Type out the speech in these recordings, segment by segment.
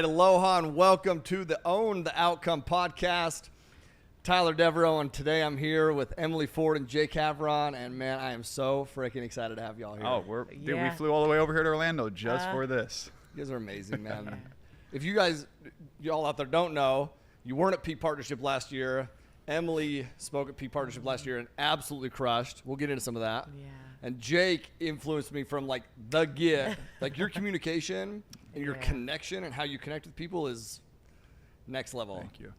right, aloha and welcome to the Own the Outcome podcast. Tyler Devereaux, and today I'm here with Emily Ford and Jake Havron, and man, I am so freaking excited to have y'all here. Oh, we flew all the way over here to Orlando just for this. You guys are amazing, man. If you guys, y'all out there don't know, you weren't at Peak Partnership last year. Emily spoke at Peak Partnership last year and absolutely crushed. We'll get into some of that. Yeah. And Jake influenced me from like the get. Like your communication and your connection and how you connect with people is next level. Thank you.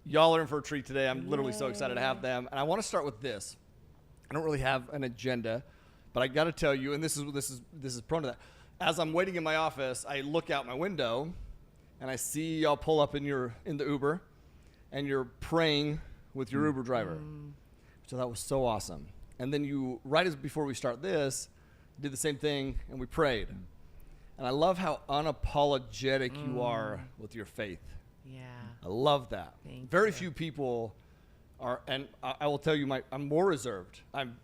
Y'all are in for a treat today. I'm literally so excited to have them. And I want to start with this. I don't really have an agenda, but I got to tell you, and this is prone to that. As I'm waiting in my office, I look out my window and I see y'all pull up in the Uber and you're praying with your Uber driver. So that was so awesome. And then you, right as before we start this, did the same thing and we prayed. And I love how unapologetic you are with your faith. Yeah. I love that. Thank Very you. few people are, and I will tell you, I'm more reserved. I'm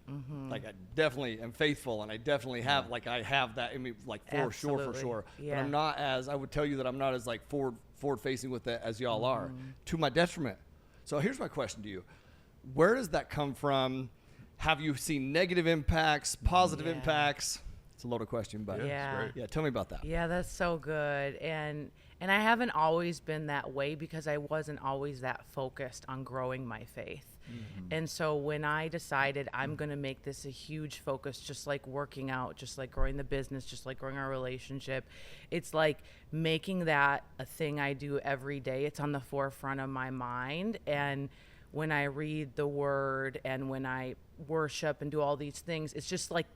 like, I definitely am faithful, and I definitely have, like, I have that in me, like, for sure. Yeah. But I'm not as, I would tell you that I'm not as, like, forward facing with it as y'all are, to my detriment. So here's my question to you. Where does that come from? Have you seen negative impacts, positive impacts? It's a loaded question, but Yeah. Tell me about that. Yeah, that's so good. And I haven't always been that way because I wasn't always that focused on growing my faith. And so when I decided I'm going to make this a huge focus, just like working out, just like growing the business, just like growing our relationship, it's like making that a thing I do every day. It's on the forefront of my mind. And when I read the word and when I worship and do all these things, it's just like,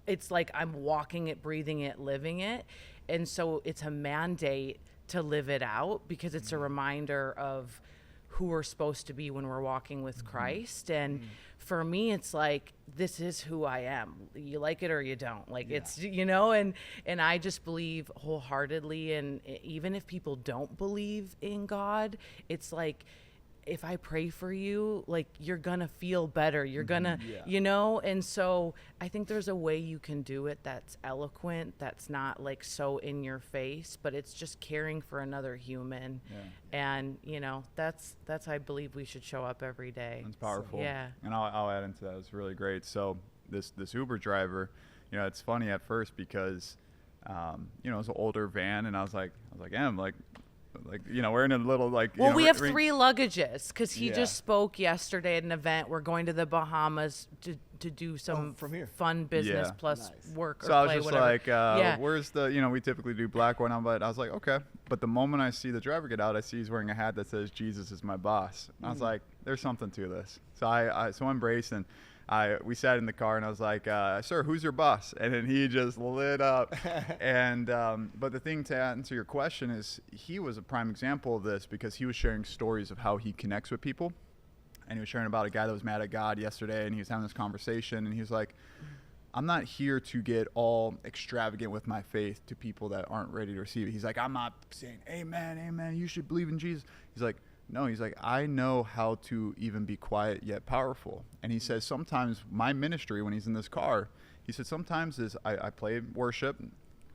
it's like I'm walking it, breathing it, living it. And so it's a mandate to live it out because it's a reminder of who we're supposed to be when we're walking with Christ. And for me, it's like, this is who I am. You like it or you don't. Like it's, and I just believe wholeheartedly. And even if people don't believe in God, it's like, if I pray for you, like you're gonna feel better. You're gonna, and so I think there's a way you can do it that's eloquent, that's not like so in your face, but it's just caring for another human. And that's I believe we should show up every day. That's powerful. So, yeah. And I'll add into that. It's really great. So this Uber driver, it's funny at first because, it's an older van, and I was like, we're in a little well, we have 3 luggages because he just spoke yesterday at an event. We're going to the Bahamas to do some from here. fun business plus work or so I was play, just whatever. Where's the, we typically do black one on, but I was like, okay. But the moment I see the driver get out, I see he's wearing a hat that says Jesus is my boss. And I was like, there's something to this. So I embraced, and we sat in the car, and I was like, sir, who's your boss? And then he just lit up. And but the thing, to answer your question, is he was a prime example of this because he was sharing stories of how he connects with people. And he was sharing about a guy that was mad at God yesterday, and he was having this conversation, and he was like, I'm not here to get all extravagant with my faith to people that aren't ready to receive it. He's like, I'm not saying, amen, you should believe in Jesus. He's like, no, he's like, I know how to even be quiet yet powerful. And he says sometimes my ministry, when he's in this car, he said sometimes is I play worship.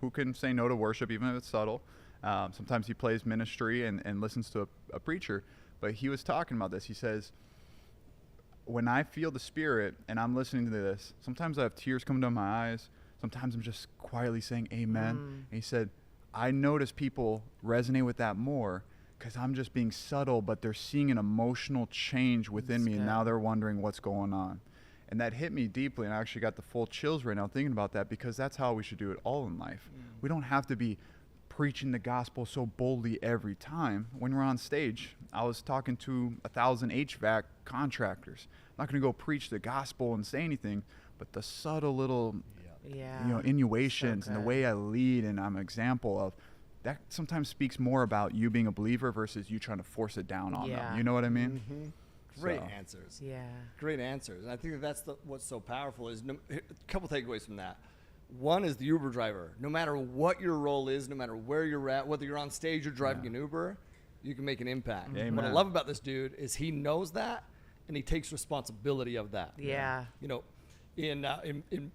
Who can say no to worship, even if it's subtle? Sometimes he plays ministry and listens to a preacher. But he was talking about this. He says, when I feel the Spirit and I'm listening to this, sometimes I have tears coming down my eyes. Sometimes I'm just quietly saying amen. And he said, I notice people resonate with that more because I'm just being subtle, but they're seeing an emotional change within me, and now they're wondering what's going on. And that hit me deeply, and I actually got the full chills right now thinking about that, because that's how we should do it all in life. We don't have to be preaching the gospel so boldly every time. When we're on stage, I was talking to 1,000 HVAC contractors. I'm not going to go preach the gospel and say anything, but the subtle little innuations and the way I lead and I'm an example of, that sometimes speaks more about you being a believer versus you trying to force it down on them. You know what I mean? Great answers. Yeah. Great answers. And I think that's what's so powerful is a couple takeaways from that. One is the Uber driver. No matter what your role is, no matter where you're at, whether you're on stage or driving an Uber, you can make an impact. Amen. What I love about this dude is he knows that and he takes responsibility of that. Yeah. In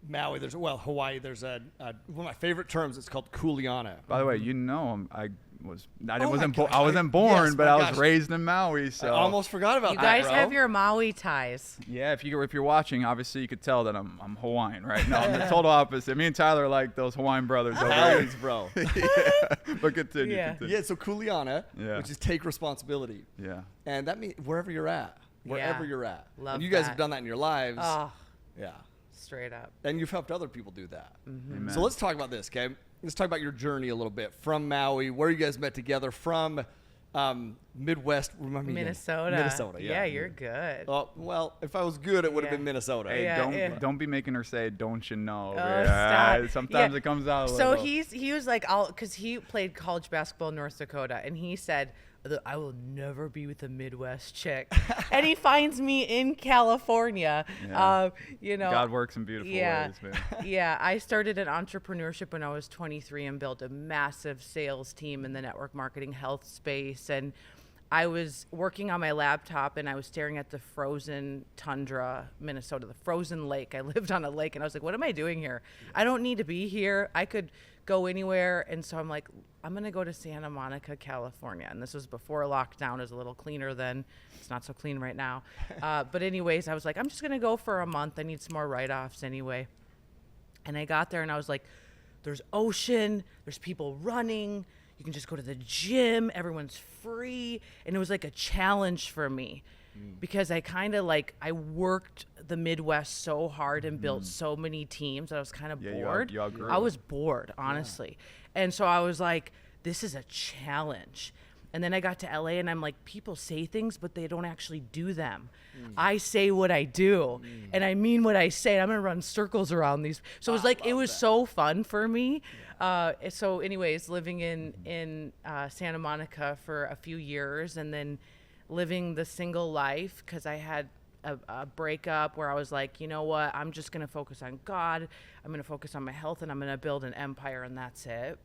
Maui, Hawaii, there's one of my favorite terms. It's called kuleana. By the way, my wasn't gosh, I wasn't born, yes, but my I was gosh. raised in Maui. So I almost forgot about You that, guys bro. have your Maui ties. yeah, if you're watching, obviously you could tell that I'm Hawaiian, right? No, I'm the total opposite. Me and Tyler are like those Hawaiian brothers over here. Always, bro. Yeah, but continue. Yeah. continue. Yeah, so kuleana, Yeah. which is take responsibility. Yeah. And that means wherever you're at. Wherever Yeah. you're at. Love and you guys that. have done that in your lives. Oh, Yeah. straight up. And you've helped other people do that. Amen. So let's talk about this, okay? Let's talk about your journey a little bit from Maui, where you guys met together, from Midwest. Remind me again. Minnesota. Minnesota, yeah. You're good. Oh, well, if I was good, it would have Yeah. been Minnesota. Hey, Yeah, don't be making her say, "Don't you know?" Oh, stop. Sometimes Yeah. it comes out. A So little. he was like, because he played college basketball in North Dakota, and he said, I will never be with a Midwest chick. And he finds me in California. Yeah. God works in beautiful yeah, ways, man. Yeah, I started in entrepreneurship when I was 23 and built a massive sales team in the network marketing health space. And I was working on my laptop and I was staring at the frozen tundra, Minnesota, the frozen lake. I lived on a lake and I was like, what am I doing here? I don't need to be here. I could go anywhere. And so I'm like, I'm going to go to Santa Monica, California. And this was before lockdown. It was a little cleaner then. It's not so clean right now. But anyways, I was like, I'm just going to go for a month. I need some more write-offs anyway. And I got there and I was like, there's ocean, there's people running. You can just go to the gym. Everyone's free. And it was like a challenge for me because I kind of I worked the Midwest so hard and built so many teams that I was kind of bored. you outgrew I it. was bored, honestly. And so I was like, this is a challenge. And then I got to LA and I'm like, people say things, but they don't actually do them. I say what I do and I mean what I say. I'm going to run circles around these. So it was like, it was so fun for me. So anyways, living in Santa Monica for a few years and then living the single life because I had a breakup where I was like, you know what, I'm just going to focus on God. I'm going to focus on my health and I'm going to build an empire and that's it.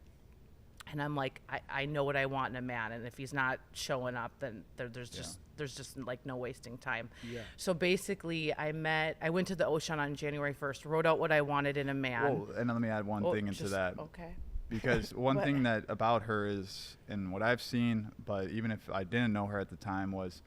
And I'm like, I know what I want in a man. And if he's not showing up, then there's just like no wasting time. Yeah. So basically I went to the ocean on January 1st, wrote out what I wanted in a man. Whoa, and let me add one thing into that. Okay. Because one thing that about her is, and what I've seen, but even if I didn't know her at the time, was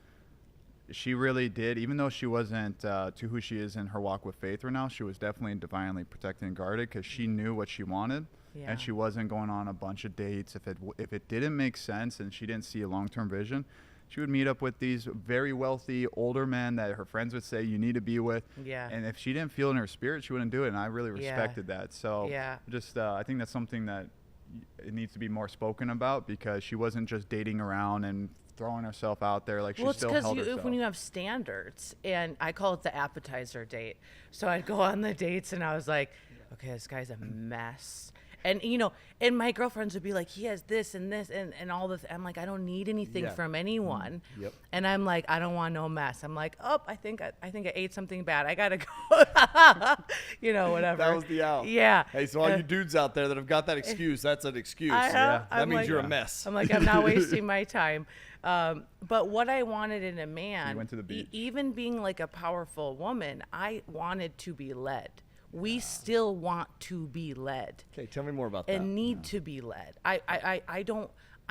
she really did, even though she wasn't to who she is in her walk with faith right now, she was definitely divinely protected and guarded because she knew what she wanted. Yeah. And she wasn't going on a bunch of dates. If it didn't make sense and she didn't see a long-term vision, she would meet up with these very wealthy older men that her friends would say you need to be with. Yeah. And if she didn't feel in her spirit, she wouldn't do it. And I really respected that. So Yeah. just I think that's something that it needs to be more spoken about because she wasn't just dating around and throwing herself out there. Like she Well, it's still held because herself. when you have standards, and I call it the appetizer date. So I'd go on the dates and I was like, okay, this guy's a mess. And, and my girlfriends would be like, he has this and this and all this. I'm like, I don't need anything Yeah. from anyone. Yep. And I'm like, I don't want no mess. I'm like, oh, I think I ate something bad. I got to go, whatever. That was the out. Yeah. Hey, so all you dudes out there that have got that excuse, that's an excuse. I know. That I'm means like- you're a mess. I'm like, I'm not wasting my time. But what I wanted in a man, You went to the beach. even being like a powerful woman, I wanted to be led. We still want to be led Okay, tell me more about that. and need to be led.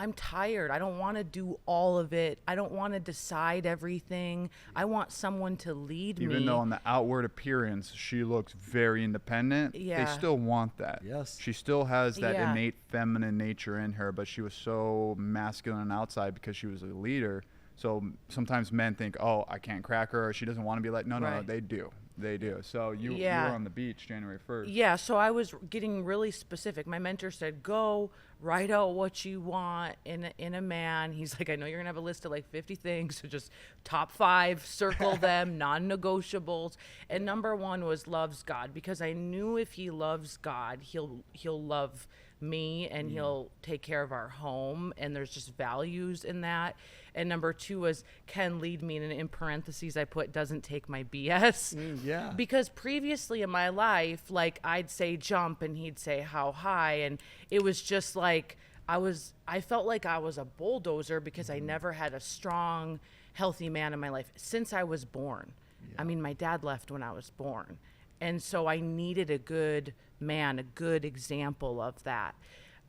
I'm tired. I don't want to do all of it. I don't want to decide everything. I want someone to lead me. Even though on the outward appearance she looks very independent, Yeah. they still want that. Yes. She still has that Yeah. innate feminine nature in her, but she was so masculine on the outside because she was a leader. So sometimes men think, oh, I can't crack her, or she doesn't want to be like, no, Right. they do. They do. So you Yeah. were on the beach January 1st. Yeah, so I was getting really specific. My mentor said, go write out what you want in a man. He's like, I know you're going to have a list of like 50 things, so just top 5, circle them, non-negotiables. And number 1 was loves God, because I knew if he loves God, he'll love me and he'll take care of our home, and there's just values in that. And number 2 was can lead me, and in parentheses I put doesn't take my BS. Yeah. Because previously in my life, like I'd say jump and he'd say how high, and it was just like I felt like I was a bulldozer because I never had a strong, healthy man in my life since I was born. I mean, my dad left when I was born. And so I needed a good man, a good example of that.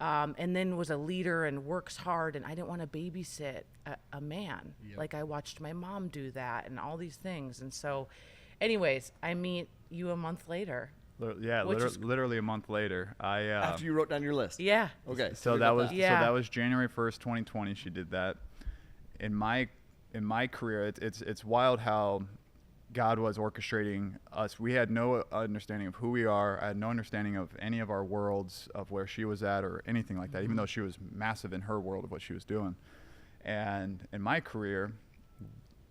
and then was a leader and works hard, and I didn't want to babysit a man. Yep. Like I watched my mom do that and all these things. And so anyways, I meet you a month later. Yeah, literally a month later. After you wrote down your list. Yeah. Okay. So that was Yeah. so that was January 1st, 2020. She did that. In my career, it's wild how God was orchestrating us. We had no understanding of who we are. I had no understanding of any of our worlds, of where she was at or anything like that, even though she was massive in her world of what she was doing. And in my career,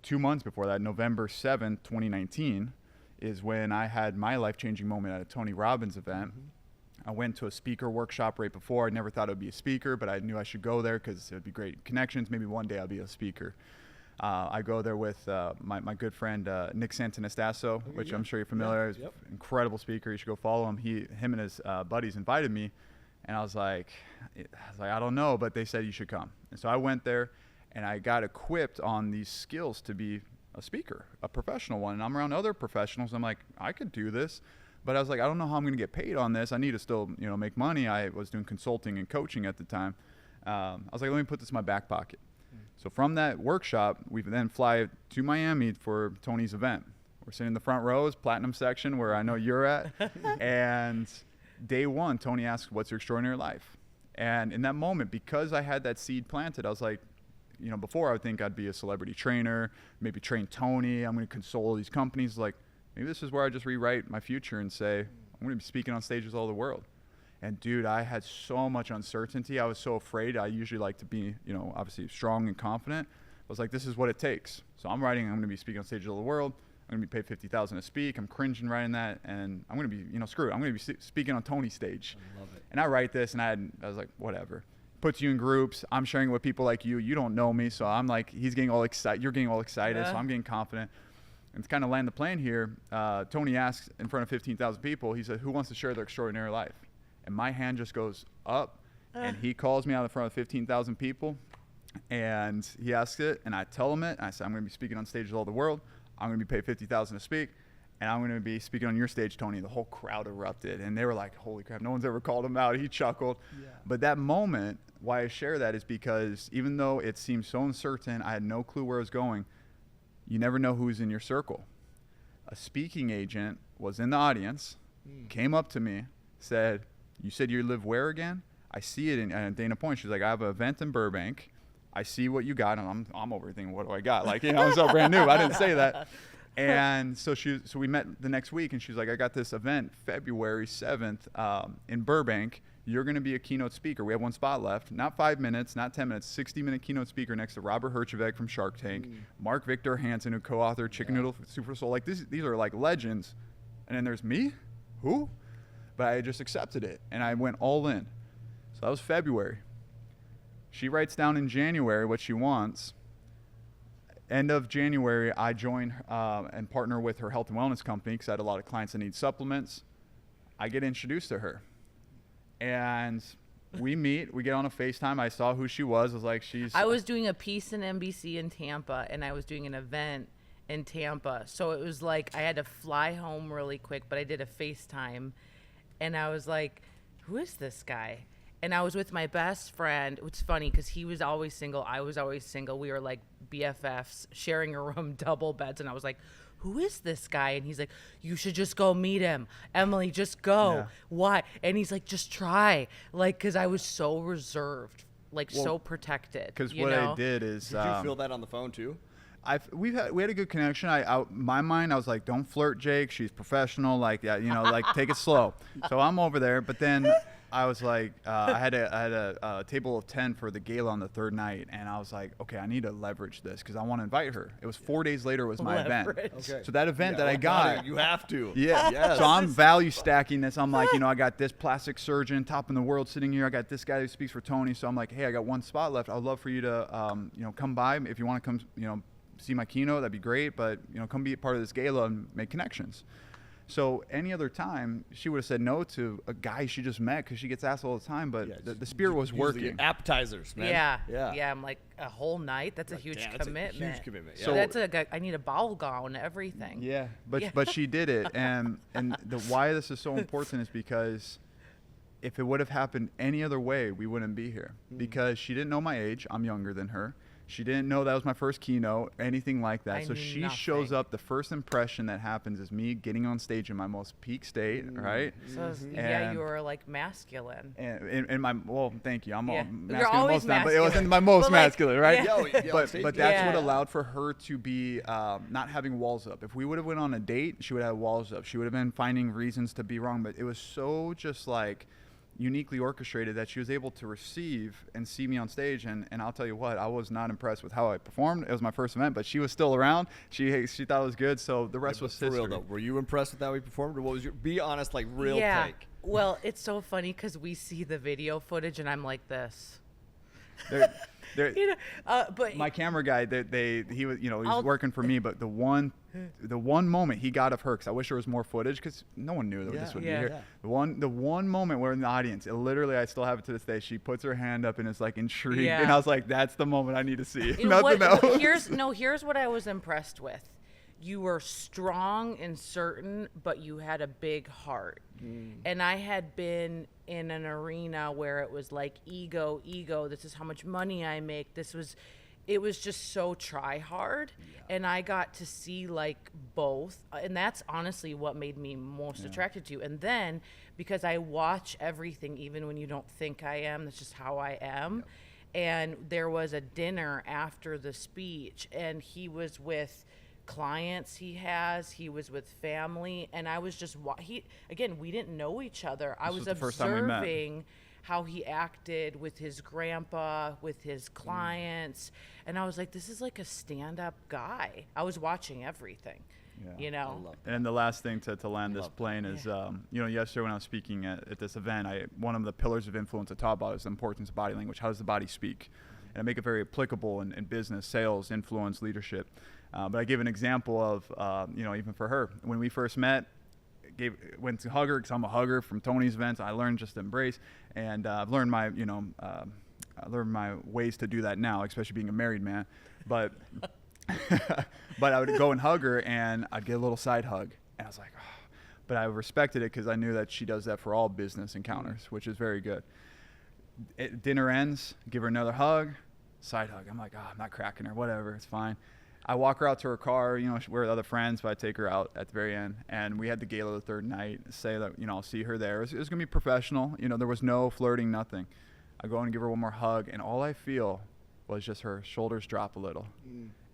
2 months before that, November 7th, 2019, is when I had my life-changing moment at a Tony Robbins event. I went to a speaker workshop right before. I never thought I would be a speaker, but I knew I should go there because it would be great connections. Maybe one day I'll be a speaker. I go there with my good friend Nick Santanastasso, which I'm sure you're familiar with. Yep. Incredible speaker. You should go follow him. Him and his buddies invited me, and I was like, I don't know, but they said you should come. And so I went there, and I got equipped on these skills to be a speaker, a professional one. And I'm around other professionals. I'm like, I could do this. But I was like, I don't know how I'm going to get paid on this. I need to still, make money. I was doing consulting and coaching at the time. I was like, let me put this in my back pocket. So from that workshop, we then fly to Miami for Tony's event. We're sitting in the front rows, platinum section, where I know you're at. And day one, Tony asked, what's your extraordinary life? And in that moment, because I had that seed planted, I was like, before I would think I'd be a celebrity trainer, maybe train Tony. I'm going to console these companies. Like, maybe this is where I just rewrite my future and say, I'm going to be speaking on stages all over the world. And dude, I had so much uncertainty. I was so afraid. I usually like to be, obviously strong and confident. I was like, this is what it takes. So I'm writing, I'm going to be speaking on stages all over the world. I'm going to be paid $50,000 to speak. I'm cringing writing that. And I'm going to be, screw it. I'm going to be speaking on Tony's stage. I love it. And I write this and I was like, whatever. Puts you in groups. I'm sharing it with people like you. You don't know me. So I'm like, he's getting all excited. You're getting all excited. Yeah. So I'm getting confident. And to kind of land the plane here, Tony asks in front of 15,000 people, he said, who wants to share their extraordinary life? And my hand just goes up, and he calls me out in front of 15,000 people, and he asks it, and I tell him it. And I said, I'm going to be speaking on stages all over the world. I'm going to be paid $50,000 to speak, and I'm going to be speaking on your stage, Tony. The whole crowd erupted, and they were like, holy crap, no one's ever called him out. He chuckled. Yeah. But that moment, why I share that is because even though it seemed so uncertain, I had no clue where I was going. You never know who's in your circle. A speaking agent was in the audience, came up to me, said, you said you live where again? I see it in Dana Point. She's like, I have an event in Burbank. I see what you got, and I'm over thinking, what do I got? Like, I'm so brand new. I didn't say that. And so we met the next week, and she's like, I got this event February 7th in Burbank. You're going to be a keynote speaker. We have one spot left. Not 5 minutes, not 10 minutes, 60-minute keynote speaker next to Robert Herjavec from Shark Tank, Mark Victor Hansen, who co-authored Chicken Noodle Super Soul. Like, these are like legends. And then there's me? Who? But I just accepted it, and I went all in. So that was February. She writes down in January what she wants. End of January, I join and partner with her health and wellness company because I had a lot of clients that need supplements. I get introduced to her, and we meet. We get on a FaceTime. I saw who she was. I was like, I was doing a piece in NBC in Tampa, and I was doing an event in Tampa. So it was like I had to fly home really quick, but I did a FaceTime. And I was like, who is this guy? And I was with my best friend. It's funny because he was always single. I was always single. We were like BFFs, sharing a room, double beds. And I was like, who is this guy? And he's like, you should just go meet him. Emily, just go. Yeah. Why? And he's like, just try. Like, because I was so reserved, so protected. Because what I did is... Did you feel that on the phone too? We had a good connection. My mind, I was like, don't flirt, Jake. She's professional. Like, take it slow. So I'm over there. But then I was like, I had a table of 10 for the gala on the third night. And I was like, okay, I need to leverage this because I want to invite her. It was 4 days later was my event. Okay. So that event that I got. You have to. Yeah. Yes. So I'm value stacking this. I'm like, I got this plastic surgeon, top in the world sitting here. I got this guy who speaks for Tony. So I'm like, hey, I got one spot left. I'd love for you to, come by if you want to come, see my keynote, that'd be great, but come be a part of this gala and make connections. So any other time she would have said no to a guy she just met because she gets asked all the time, but the spirit was working. Appetizers, man. Yeah. I'm like, a whole night, that's a huge commitment. That's a huge commitment. Yeah. So I need a ball gown, everything. But she did it, and why this is so important is because if it would have happened any other way, we wouldn't be here, because she didn't know my age. I'm younger than her. She didn't know that was my first keynote, anything like that. So she shows up. The first impression that happens is me getting on stage in my most peak state, right? So yeah, you were like masculine. And in my, well, thank you. I'm all masculine You're always most of the time, but it masculine. wasn't my most But, like, masculine, right? yeah. But that's what allowed for her to be not having walls up. If we would have went on a date, she would have walls up. She would have been finding reasons to be wrong. But it was so just like uniquely orchestrated that she was able to receive and see me on stage. And I'll tell you what, I was not impressed with how I performed. It was my first event, but she was still around. She thought it was good. So the rest was history. For real though, were you impressed with how we performed, or what was your, be honest, like real take? Well, it's so funny because we see the video footage and I'm like this. They're, but my camera guy, he was, he was working for me, but the one moment he got of her, because I wish there was more footage, because no one knew that this would be here. The one moment where in the audience, it literally, I still have it to this day, she puts her hand up and is like intrigued, and I was like, that's the moment I need to see. Nothing else. Here's what I was impressed with. You were strong and certain, but you had a big heart. And I had been in an arena where it was like ego, this is how much money I make. It was just so try hard. And I got to see like both. And that's honestly what made me most attracted to you. And then because I watch everything, even when you don't think I am, that's just how I am. And there was a dinner after the speech, and he was with clients he was with family, and I was just we didn't know each other. I was observing how he acted with his grandpa, with his clients, and I was like, this is like a stand-up guy. I was watching everything. And the last thing to land this plane is yesterday when I was speaking at this event, one of the pillars of influence I taught about is the importance of body language. How does the body speak? And I make it very applicable in business, sales, influence, leadership. But I give an example of, even for her, when we first met, went to hug her, because I'm a hugger from Tony's events. I learned just to embrace, and I've learned my, I learned my ways to do that now, especially being a married man. But, but I would go and hug her, and I'd get a little side hug, and I was like, oh. But I respected it because I knew that she does that for all business encounters, which is very good. Dinner ends, give her another hug, side hug. I'm like, I'm not cracking her, whatever, it's fine. I walk her out to her car, we're with other friends, but I take her out at the very end. And we had the gala the third night, say that, I'll see her there. It was going to be professional. There was no flirting, nothing. I go and give her one more hug, and all I feel was just her shoulders drop a little.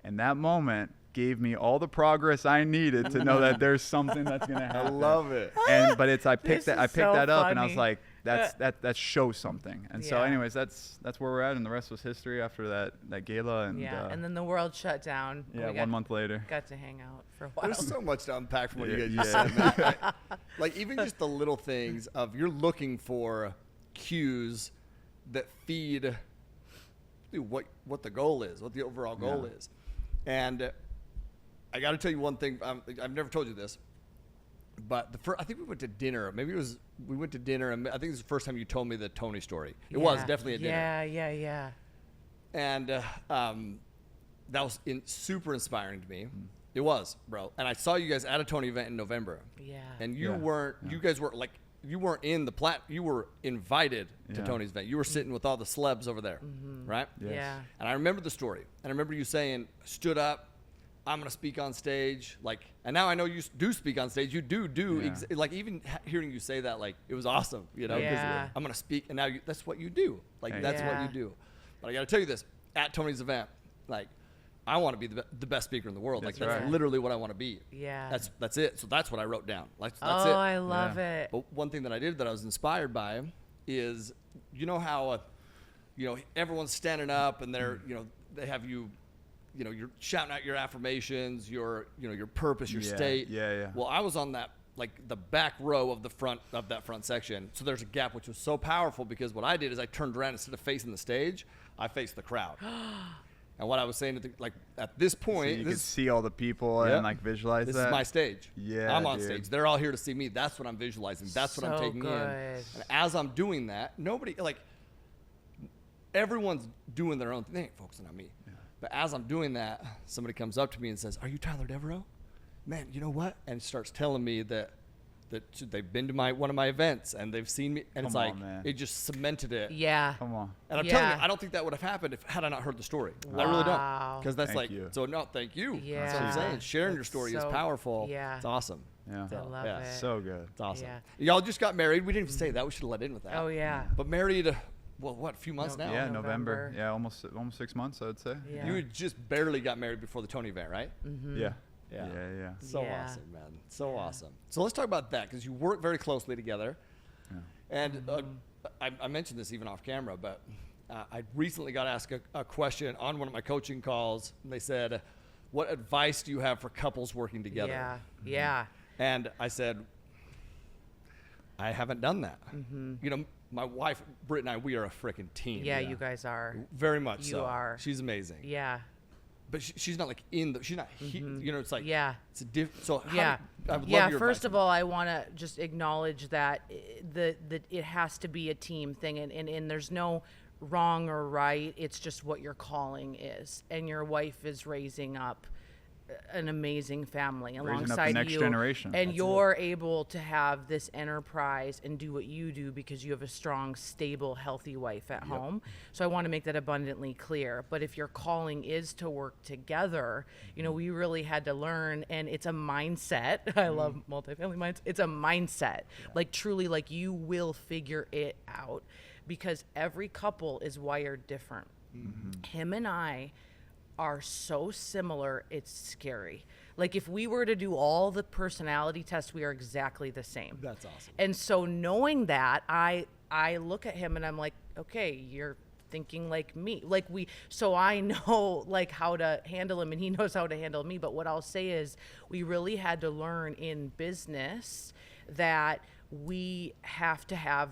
And that moment gave me all the progress I needed to know that there's something that's going to happen. I love it. But I picked that up, and I was like, that shows something. And so anyways, that's where we're at, and the rest was history after that gala. And and then the world shut down. 1 month later. Got to hang out for a while. There's so much to unpack from what you guys just said, man. Like even just the little things of you're looking for cues that feed what the goal is, what the overall goal is. And I got to tell you one thing. I've never told you this, but I think we went to dinner. Maybe we went to dinner, and I think this is the first time you told me the Tony story. It was definitely a dinner. Yeah. And that was super inspiring to me. It was, bro. And I saw you guys at a Tony event in November. Yeah. And you guys weren't like, you weren't in the you were invited to Tony's event. You were sitting with all the celebs over there, right? Yes. Yeah. And I remember the story. And I remember you saying, stood up, I'm going to speak on stage. Like, and now I know you do speak on stage. You do. Like, even hearing you say that, like, it was awesome, because I'm going to speak. And now that's what you do. Like, that's what you do. But I got to tell you this, at Tony's event, like, I want to be the best speaker in the world. That's literally what I want to be. Yeah. That's it. So that's what I wrote down. Like, that's it. Oh, I love it. But one thing that I did that I was inspired by is, how, everyone's standing up and they're, they have you, you're shouting out your affirmations, your purpose, your state. Yeah. Well, I was on that, like the back row of that front section. So there's a gap, which was so powerful because what I did is I turned around, instead of facing the stage, I faced the crowd. And what I was saying, at this point, so you can see all the people and like visualize this that. This is my stage. Yeah, I'm on stage. They're all here to see me. That's what I'm visualizing. That's what I'm taking in. And as I'm doing that, everyone's doing their own thing. They ain't focusing on me. Yeah. But as I'm doing that, somebody comes up to me and says, "Are you Tyler Devereaux? Man, you know what?" And starts telling me that that they've been to one of my events and they've seen me, and it's Come like on, man. it just cemented it. Yeah. Come on. And I'm telling you, Yeah. I don't think that would have happened had I not heard the story. I really don't, Wow. because that's Thank like you. so. No, thank you. Yeah. That's what I'm saying. Sharing your That's story is so- powerful. yeah. It's awesome. Yeah. So, I love yeah, it. So good. It's awesome. Yeah. Y'all just got married. We didn't even say that. We should have let in with that. Oh yeah. But married, well, what, a few months No- now? Yeah, November. November. Yeah, almost 6 months, I would say. Yeah. You had just barely got married before the Tony event, right? Yeah. Yeah. Yeah. So Yeah. awesome, man. So awesome. So let's talk about that, because you work very closely together. Yeah. And I mentioned this even off camera, but I recently got asked a question on one of my coaching calls, and they said, what advice do you have for couples working together? Yeah. Yeah. And I said, I haven't done that. You know, my wife, Britt, and I, we are a freaking team. Yeah, you guys are. Very much You so. are. She's amazing. Yeah. But she's not like she's not, you know, it's like, Yeah. it's a so how Yeah. I would Yeah. love your First advice of all, I want to just acknowledge that it has to be a team thing, and there's no wrong or right. It's just what your calling is, and your wife is raising up an amazing family Raising up the alongside next you, generation. and That's you're able to have this enterprise and do what you do because you have a strong, stable, healthy wife at home. So I want to make that abundantly clear. But if your calling is to work together, you know, we really had to learn, and it's a mindset. I love multifamily minds. It's a mindset, like truly, like you will figure it out, because every couple is wired different. Him and I are so similar, it's scary. Like if we were to do all the personality tests, we are exactly the same. That's awesome. And so knowing that, I look at him and I'm like, okay, you're thinking like me. So I know like how to handle him, and he knows how to handle me. But what I'll say is we really had to learn in business that we have to have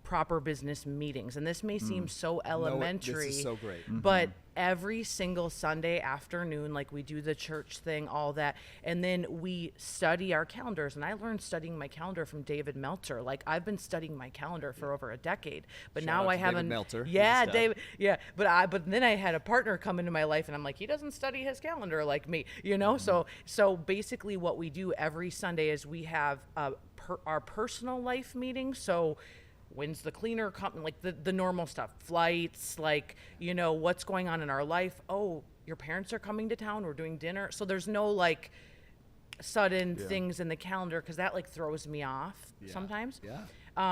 proper business meetings. And this may seem so elementary. This is so great. But every single Sunday afternoon, like we do the church thing, all that, and then we study our calendars. And I learned studying my calendar from David Meltzer. Like I've been studying my calendar for over a decade, but Shout now out I to have David Meltzer. He's Yeah, a stud. David. Yeah, but then I had a partner come into my life, and I'm like, he doesn't study his calendar like me, you know. So basically, what we do every Sunday is we have our personal life meeting. So when's the cleaner coming, like the normal stuff, flights, like, you know, what's going on in our life. Oh, your parents are coming to town, we're doing dinner. So there's no like sudden things in the calendar, because that like throws me off sometimes.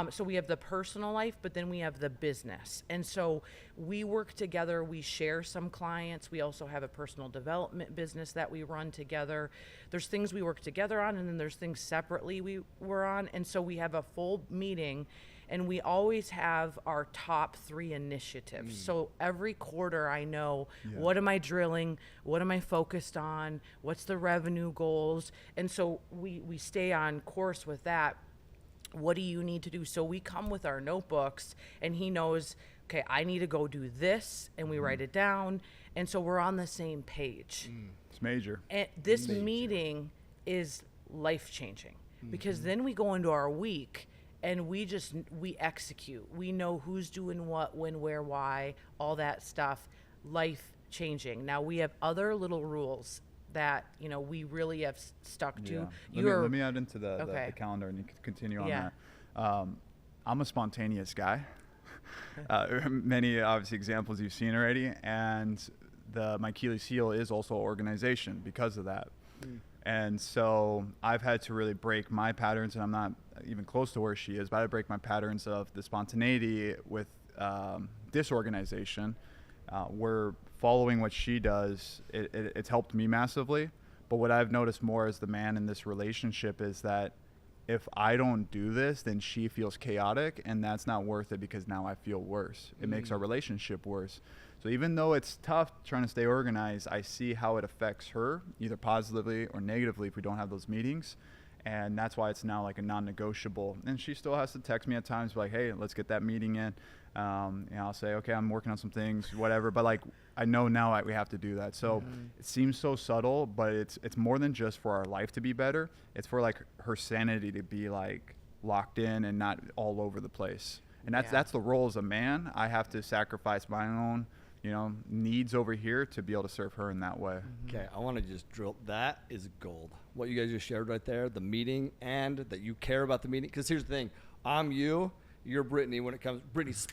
So we have the personal life, but then we have the business. And so we work together, we share some clients. We also have a personal development business that we run together. There's things we work together on, and then there's things separately we're on. And so we have a full meeting, and we always have our top 3 initiatives. So every quarter I know, what am I drilling? What am I focused on? What's the revenue goals? And so we stay on course with that. What do you need to do? So we come with our notebooks, and he knows, okay, I need to go do this, and we write it down. And so we're on the same page. It's major. And this meeting is life-changing, because then we go into our week, and we execute. We know who's doing what, when, where, why, all that stuff. Life-changing. Now we have other little rules that, you know, we really have stuck to. Let me add into the Okay. calendar, and you can continue on Yeah. that. I'm a spontaneous guy. Many obviously examples you've seen already, and my Achilles heel is also organization because of that. And so I've had to really break my patterns, and I'm not even close to where she is, but I break my patterns of the spontaneity with disorganization. We're following what she does. It's helped me massively. But what I've noticed more as the man in this relationship is that if I don't do this, then she feels chaotic, and that's not worth it, because now I feel worse. It makes our relationship worse. So even though it's tough trying to stay organized, I see how it affects her, either positively or negatively, if we don't have those meetings. And that's why it's now like a non-negotiable. And she still has to text me at times like, hey, let's get that meeting in. And I'll say, okay, I'm working on some things, whatever. But like, I know now we have to do that. So it seems so subtle, but it's more than just for our life to be better. It's for like her sanity to be like locked in and not all over the place. And that's the role as a man. I have to sacrifice my own, needs over here to be able to serve her in that way. Okay, I want to just drill. That is gold. What you guys just shared right there, the meeting, and that you care about the meeting. Because here's the thing, I'm you, you're Brittany. When it comes, Brittany's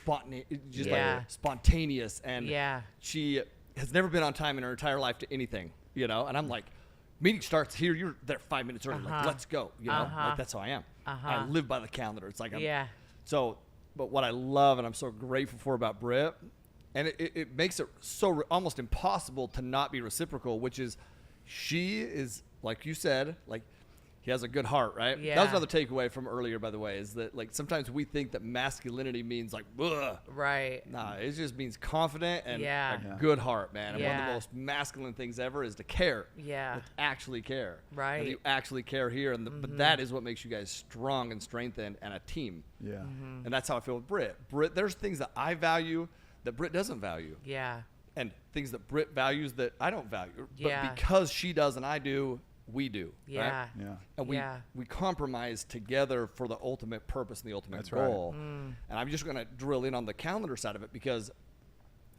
spontaneous, and she has never been on time in her entire life to anything, And I'm like, meeting starts here. You're there 5 minutes early. Like, let's go. Like that's how I am. I live by the calendar. It's like So, but what I love and I'm so grateful for about Britt. And it makes it so almost impossible to not be reciprocal, which is she is, like you said, like he has a good heart, right? Yeah. That was another takeaway from earlier, by the way, is that like sometimes we think that masculinity means like, ugh. Right. Nah, it just means confident and Yeah. a good heart, man. And one of Yeah. the most masculine things ever is to care. Yeah. To actually care. Right. And you actually care here. And but that is what makes you guys strong and strengthened and a team. Yeah. And that's how I feel with Britt. Britt, there's things that I value that Britt doesn't value. Yeah. And things that Britt values that I don't value. Yeah. But because she does and I do, we do. Yeah. Right? Yeah. And we compromise together for the ultimate purpose and the ultimate That's right. goal. And I'm just going to drill in on the calendar side of it because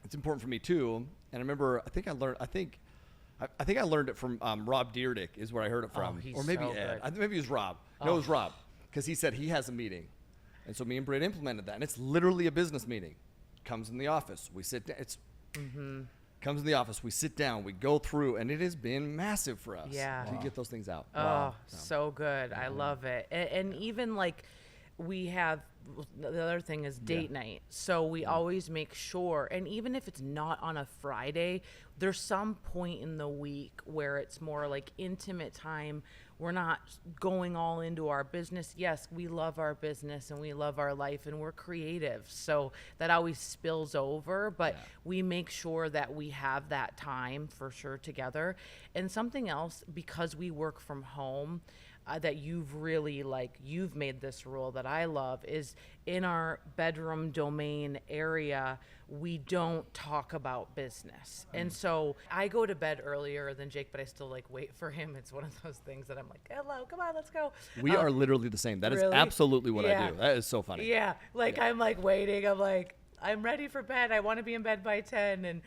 it's important for me too. And I remember, I think I learned it from Rob Dyrdek is where I heard it from. he's or maybe so Ed. good. Maybe it was Rob. No, it was Rob. Because he said he has a meeting. And so me and Britt implemented that. And it's literally a business meeting. Comes in the office. We sit down. Comes in the office. We sit down. We go through. And it has been massive for us to get those things out. Oh, so good. I love it. And even like we have, the other thing is date night. So we always make sure, and even if it's not on a Friday, there's some point in the week where it's more like intimate time. We're not going all into our business. Yes, we love our business and we love our life and we're creative. So that always spills over, but we make sure that we have that time for sure together. And something else, because we work from home, that you've really you've made this rule that I love is in our bedroom domain area, we don't talk about business. And so I go to bed earlier than Jake, but I still wait for him. It's one of those things that I'm like, hello, come on, let's go. We are literally the same. That is really? absolutely what I do. That is so funny. Yeah. I'm waiting. I'm like, I'm ready for bed. I want to be in bed by 10. And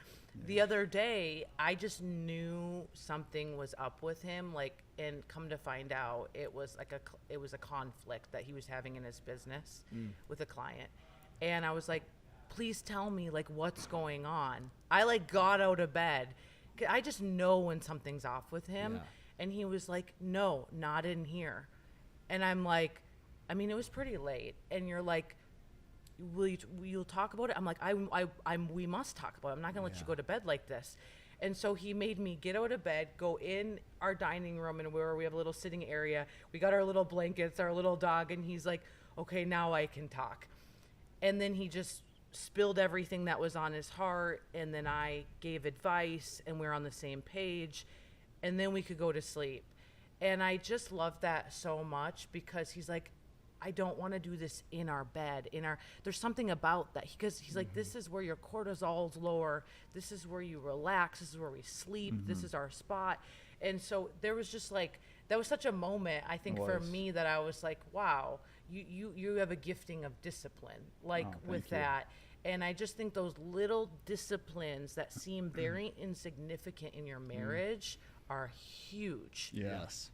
the other day, I just knew something was up with him. And come to find out, it was a conflict that he was having in his business with a client. And I was like, please tell me what's going on. I got out of bed. I just know when something's off with him. Yeah. And he was like, no, not in here. And I'm like, I mean, it was pretty late. And you're like, will you talk about it? I'm like, we must talk about it. I'm not gonna let you go to bed like this. And so he made me get out of bed, go in our dining room, and where we have a little sitting area. We got our little blankets, our little dog, and he's like, okay, now I can talk. And then he just spilled everything that was on his heart, and then I gave advice, and we're on the same page, and then we could go to sleep. And I just love that so much because he's like, I don't want to do this in our bed, there's something about that because he's like, this is where your cortisol's lower. This is where you relax. This is where we sleep. This is our spot. And so there was just that was such a moment, I think for me that I was like, wow, you have a gifting of discipline, with that. And I just think those little disciplines that seem very insignificant in your marriage are huge. Yes.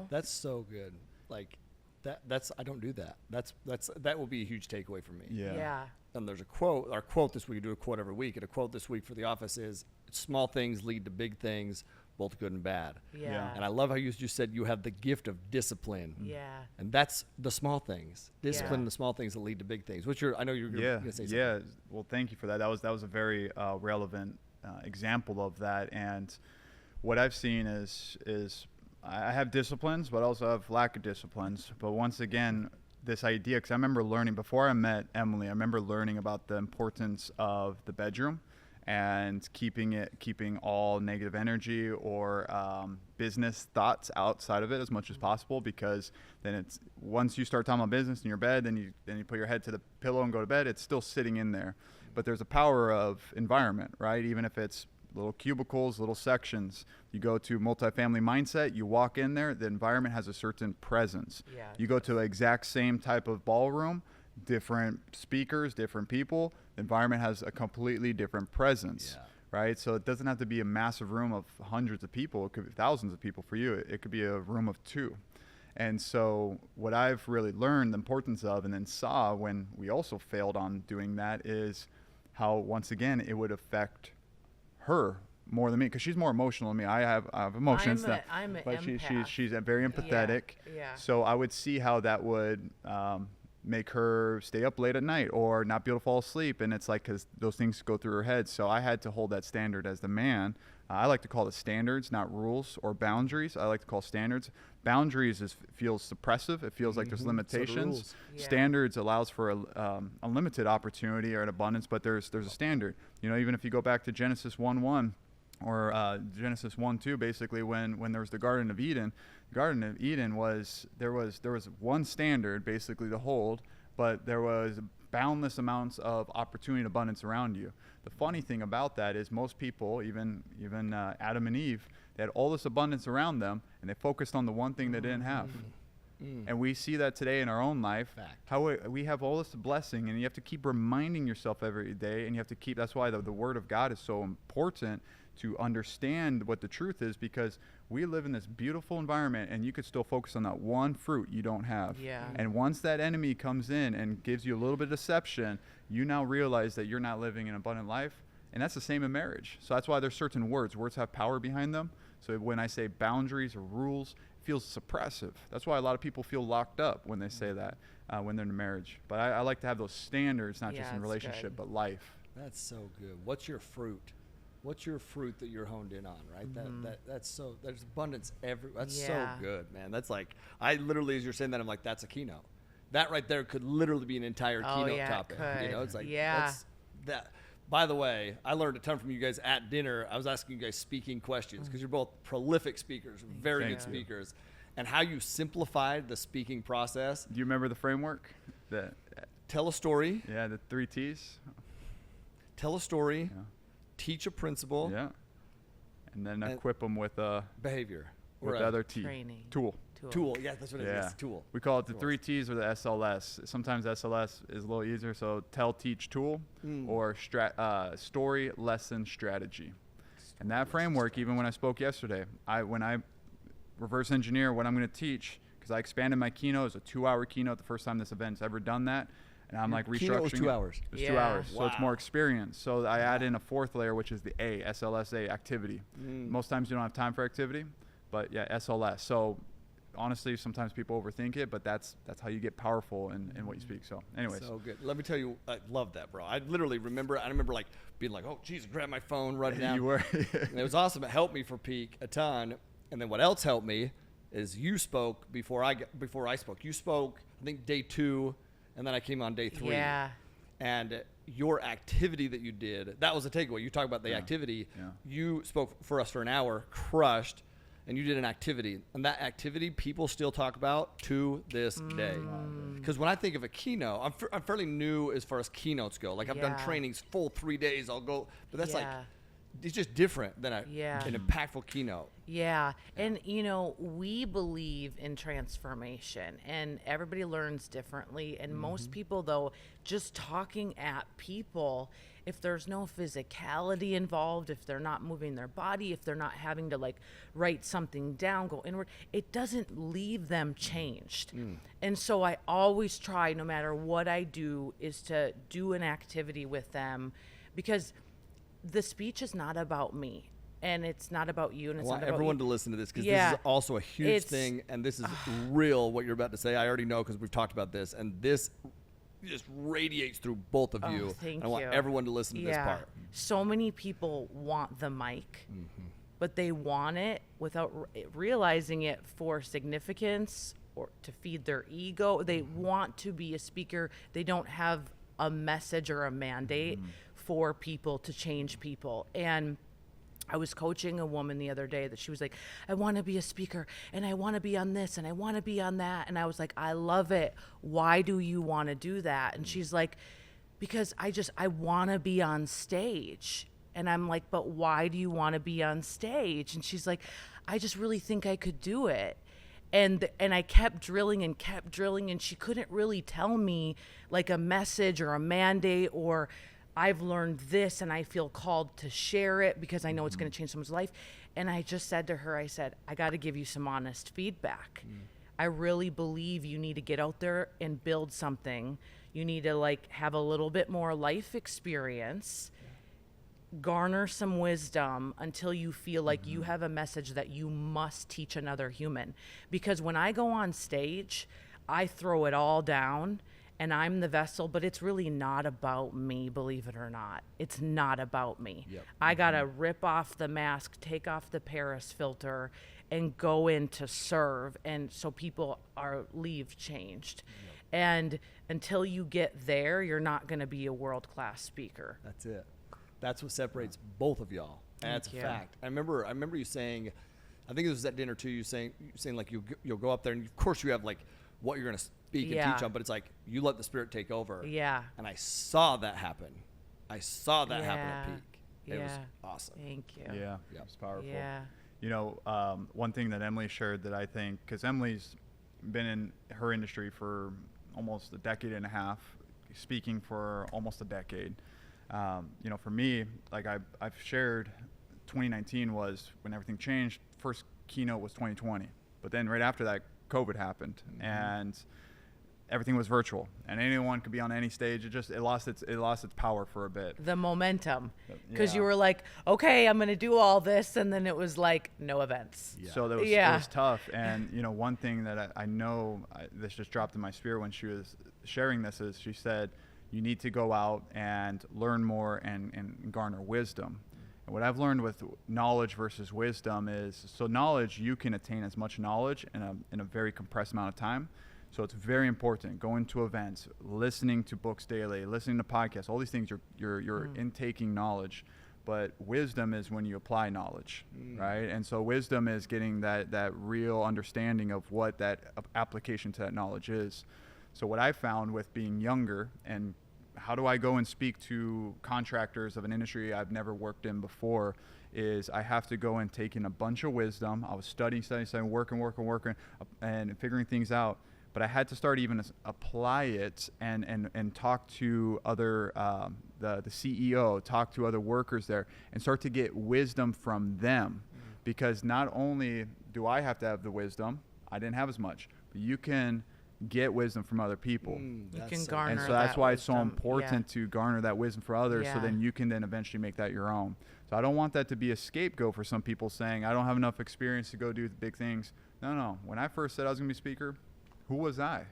That's so good. That's I don't do that. That will be a huge takeaway for me. Yeah. And there's a quote. Our quote this week, we do a quote every week, and a quote this week for the office is, small things lead to big things, both good and bad. Yeah. And I love how you just said you have the gift of discipline. Yeah. And that's the small things. Discipline, the small things that lead to big things. I know you're going to say something. Yeah. Well, thank you for that. That was a very relevant example of that. And what I've seen is I have disciplines, but I also have lack of disciplines. But once again, this idea, because I remember learning before I met Emily, I remember learning about the importance of the bedroom and keeping all negative energy or business thoughts outside of it as much as possible, because then it's, once you start talking about business in your bed, then you put your head to the pillow and go to bed, it's still sitting in there. But there's a power of environment, right? Even if it's little cubicles, little sections. You go to Multifamily Mindset, you walk in there, the environment has a certain presence. Yeah, you go to the exact same type of ballroom, different speakers, different people, the environment has a completely different presence. Yeah. Right? So it doesn't have to be a massive room of hundreds of people. It could be thousands of people for you. It could be a room of 2. And so what I've really learned the importance of and then saw when we also failed on doing that is how, once again, it would affect her more than me, because she's more emotional than me. I have emotions, I'm an but empath. she's very empathetic. Yeah. So I would see how that would make her stay up late at night or not be able to fall asleep, and it's like, because those things go through her head. So I had to hold that standard as the man. I like to call it standards, not rules or boundaries. I like to call standards. Boundaries feels suppressive. It feels like there's limitations. rules. Yeah. Standards allows for unlimited opportunity or an abundance, but there's a standard. You know, even if you go back to Genesis 1:1 or Genesis 1:2, basically when there was the Garden of Eden. The Garden of Eden was there was one standard basically to hold, but there was boundless amounts of opportunity and abundance around you. The funny thing about that is most people, even Adam and Eve, they had all this abundance around them, and they focused on the one thing they didn't have. And we see that today in our own life. Fact. How we have all this blessing, and you have to keep reminding yourself every day, and you have to keep. That's why the Word of God is so important, to understand what the truth is, because we live in this beautiful environment and you could still focus on that one fruit you don't have. Yeah. And once that enemy comes in and gives you a little bit of deception, you now realize that you're not living an abundant life. And that's the same in marriage. So that's why there's certain words have power behind them. So when I say boundaries or rules, it feels suppressive. That's why a lot of people feel locked up when they say that, when they're in a marriage. But I like to have those standards, not just in that's relationship, good. but life. That's so good. What's your fruit? What's your fruit that you're honed in on, right? That's so, there's abundance that's Yeah. so good, man. That's like, I literally, as you're saying that, I'm like, that's a keynote. That right there could literally be an entire Oh, keynote yeah, it topic. You could. know, it's like, Yeah. that's that. By the way, I learned a ton from you guys at dinner. I was asking you guys speaking questions because you're both prolific speakers, very Thank good you. speakers, and how you simplified the speaking process. Do you remember the framework? Tell a story, Yeah, the 3 T's. tell a story, Yeah. teach a principle, Yeah. And then And- equip them with behavior, with or the a other T. Training. Tool. tool. Yeah, that's what it is. Yeah. It's a tool. We call it the Tools. 3 T's or the SLS. Sometimes SLS is a little easier. So tell, teach, tool, or story, lesson, strategy. And that framework, even when I spoke yesterday, when I reverse engineer what I'm going to teach, because I expanded my keynote. It was a 2-hour keynote, the first time this event's ever done that. And I'm like restructuring. Keynote was 2 it. hours. It was 2 Yeah. hours, so it's Wow. more experience. So I add in a 4th layer, which is the A, SLSA, activity. Most times you don't have time for activity, but yeah, SLS. So honestly, sometimes people overthink it, but that's how you get powerful in what you speak. So anyways. So good. Let me tell you, I love that, bro. I literally remember like being like, oh, geez, grab my phone, run it down. You were. And it was awesome. It helped me for peak a ton. And then what else helped me is you spoke before I spoke. You spoke, I think, day 2, and then I came on day 3. Yeah. And your activity that you did, that was a takeaway. You talk about the activity. Yeah. You spoke for us for an hour, crushed, and you did an activity. And that activity people still talk about to this day. Because when I think of a keynote, I'm fairly new as far as keynotes go. Like I've done Yeah. trainings full 3 days. I'll go, but that's like, Yeah. it's just different than Yeah. an impactful keynote. Yeah. And, we believe in transformation, and everybody learns differently. And most people, though, just talking at people, if there's no physicality involved, if they're not moving their body, if they're not having to write something down, go inward, it doesn't leave them changed. And so I always try, no matter what I do, is to do an activity with them, because the speech is not about me, and it's not about you, and I it's want not about everyone you. to listen to this because Yeah. this is also a huge It's- thing, and this is real. What you're about to say, I already know because we've talked about this, and this just radiates through both of you. Thank and I want you. everyone to listen to this part. So many people want the mic, but they want it without realizing it for significance or to feed their ego. They want to be a speaker. They don't have a message or a mandate for people to change people. And I was coaching a woman the other day that she was like, I want to be a speaker, and I want to be on this, and I want to be on that. And I was like, I love it. Why do you want to do that? And she's like, because I want to be on stage. And I'm like, but why do you want to be on stage? And she's like, I just really think I could do it. And I kept drilling, and she couldn't really tell me like a message or a mandate, or I've learned this and I feel called to share it because I know it's going to change someone's life. And I just said to her, I said, I got to give you some honest feedback. I really believe you need to get out there and build something. You need to like have a little bit more life experience, garner some wisdom until you feel like you have a message that you must teach another human. Because when I go on stage, I throw it all down and I'm the vessel, but it's really not about me, believe it or not. It's not about me. Yep. I gotta rip off the mask, take off the Paris filter, and go in to serve, and so people leave changed. And until you get there, you're not gonna be a world-class speaker. That's it. That's what separates both of y'all. And that's a fact. I remember you saying, I think it was at dinner too, you saying like you'll go up there, and of course you have like what you're going to speak and teach on, but it's like you let the Spirit take over. Yeah. And I saw that happen. I saw that happen at Peak. It was awesome. Thank you. Yeah, it was powerful. Yeah. You know, one thing that Emily shared that I think, because Emily's been in her industry for almost a decade and a half, speaking for almost a decade. You know, for me, like I've shared, 2019 was when everything changed. First keynote was 2020, but then right after that, COVID happened, and everything was virtual, and anyone could be on any stage. It lost its power for a bit. The momentum, because you were like, okay, I'm gonna do all this, and then it was like no events. So that was, it was tough. And you know, one thing that I know this just dropped in my spirit when she was sharing this is she said, you need to go out and learn more and garner wisdom. And what I've learned with knowledge versus wisdom is, so knowledge, you can attain as much knowledge in a very compressed amount of time. So it's very important going to events, listening to books daily, listening to podcasts, all these things, you're intaking knowledge. But wisdom is when you apply knowledge, right? And so wisdom is getting that real understanding of what that application to that knowledge is. So what I found with being younger, and how do I go and speak to contractors of an industry I've never worked in before, is I have to go and take in a bunch of wisdom. I was studying, working, and figuring things out. But I had to start even apply it and talk to other, the CEO, talk to other workers there, and start to get wisdom from them. Because not only do I have to have the wisdom, I didn't have as much, but you can get wisdom from other people. You can garner and so that's why it's so wisdom. important to garner that wisdom for others, so then you can then eventually make that your own. So I don't want that to be a scapegoat for some people saying, I don't have enough experience to go do the big things. No. When I first said I was going to be a speaker, who was I?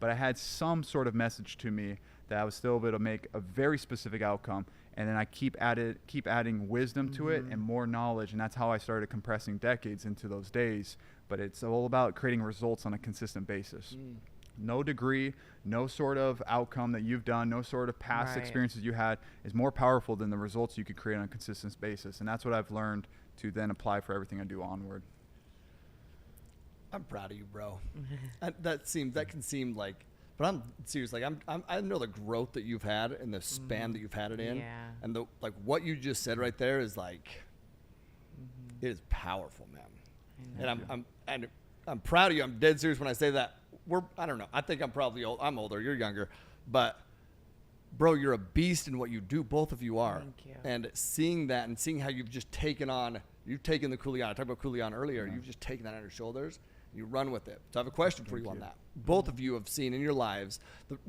But I had some sort of message to me that I was still able to make a very specific outcome. And then I keep adding wisdom to it and more knowledge. And that's how I started compressing decades into those days. But it's all about creating results on a consistent basis. No degree, no sort of outcome that you've done, no sort of past experiences you had is more powerful than the results you could create on a consistent basis. And that's what I've learned to then apply for everything I do onward. I'm proud of you, bro. That can seem like, but I'm serious. Like I know the growth that you've had and the span that you've had it in, and the like. What you just said right there is like, it is powerful, man. And I'm proud of you. I'm dead serious when I say that. I don't know. I think I'm probably old. I'm older. You're younger, but bro, you're a beast in what you do. Both of you are. Thank you. And seeing that and seeing how you've just taken on, you've taken the Coolion. I talked about Coolion earlier. You've just taken that on your shoulders. You run with it. So I have a question for you on that. Both of you have seen in your lives,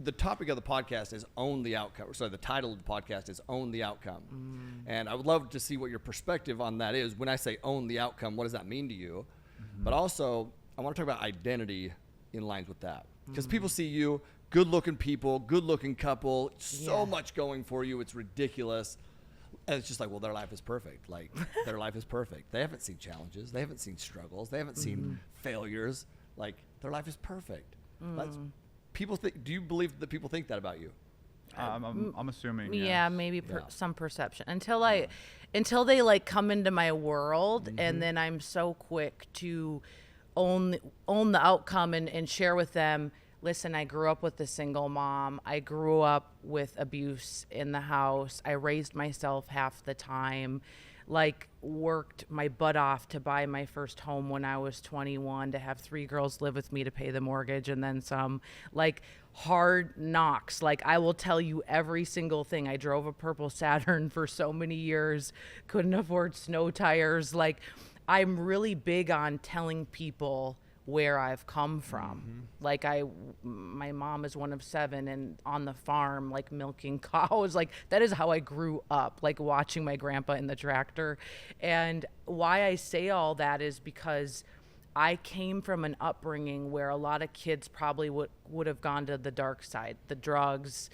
the topic of the podcast is own the outcome. Sorry, the title of the podcast is own the outcome. And I would love to see what your perspective on that is. When I say own the outcome, what does that mean to you? But also, I want to talk about identity in lines with that. Because people see you, good-looking people, good-looking couple, so much going for you, it's ridiculous. And it's just like, well, their life is perfect. Like, their life is perfect. They haven't seen challenges. They haven't seen struggles. They haven't seen failures. Like, their life is perfect. People think. Do you believe that people think that about you? I'm assuming. Yeah, maybe some perception until they like come into my world, and then I'm so quick to own the outcome and share with them. Listen, I grew up with a single mom. I grew up with abuse in the house. I raised myself half the time. like worked my butt off to buy my first home when I was 21, to have 3 girls live with me to pay the mortgage and then some, like hard knocks. Like I will tell you every single thing. I drove a purple Saturn for so many years, couldn't afford snow tires. Like I'm really big on telling people where I've come from. Like my mom is one of 7 and on the farm, like milking cows. Like that is how I grew up, like watching my grandpa in the tractor. And why I say all that is because I came from an upbringing where a lot of kids probably would have gone to the dark side, the drugs,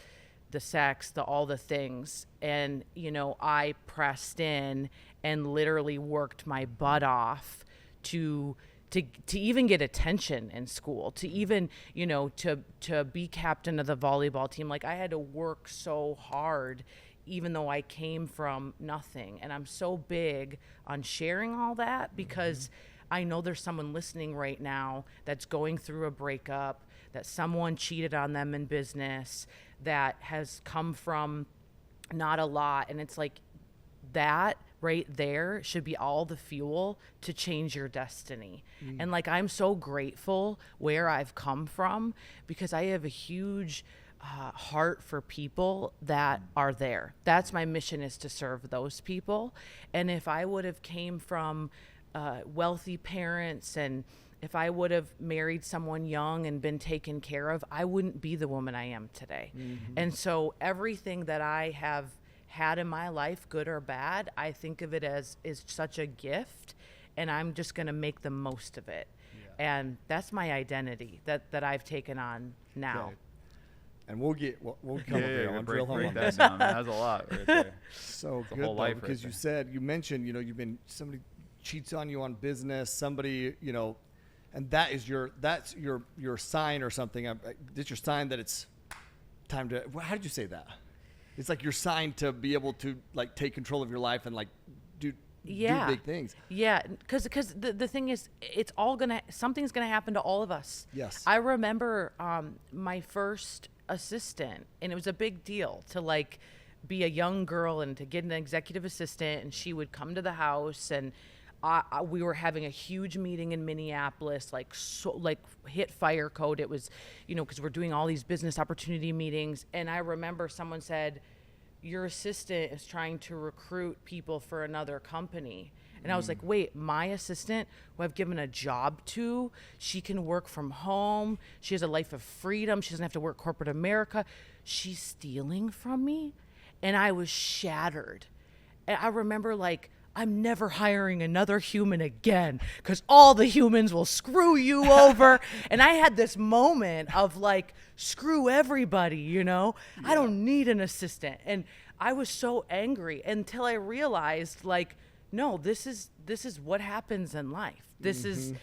the sex, all the things. And, you know, I pressed in and literally worked my butt off to even get attention in school, to even, you know, to be captain of the volleyball team. Like I had to work so hard, even though I came from nothing. And I'm so big on sharing all that because I know there's someone listening right now that's going through a breakup, that someone cheated on them in business, that has come from not a lot. And it's like that right there should be all the fuel to change your destiny. And like, I'm so grateful where I've come from because I have a huge heart for people that are there. That's my mission, is to serve those people. And if I would have came from wealthy parents, and if I would have married someone young and been taken care of, I wouldn't be the woman I am today. And so everything that I have had in my life, good or bad, I think of it as is such a gift, and I'm just going to make the most of it. And that's my identity that I've taken on now. Right. And we'll come up here and drill home on that this. down. That has a lot right there. So a good whole though, life right because there. you mentioned, you know, somebody cheats on you on business, somebody, you know, and that's your sign or something. It's your sign that it's time to, how did you say that? It's like your sign to be able to like take control of your life and like do big things. Yeah, because the thing is, something's gonna happen to all of us. Yes. I remember my first assistant, and it was a big deal to like be a young girl and to get an executive assistant, and she would come to the house, and we were having a huge meeting in Minneapolis, like hit fire code. It was, you know, because we're doing all these business opportunity meetings. And I remember someone said, your assistant is trying to recruit people for another company. And I was like, wait, my assistant, who I've given a job to, she can work from home. She has a life of freedom. She doesn't have to work corporate America. She's stealing from me. And I was shattered. And I remember like, I'm never hiring another human again because all the humans will screw you over. And I had this moment of like, screw everybody, you know? Yeah. I don't need an assistant. And I was so angry until I realized like, no, this is what happens in life. This is,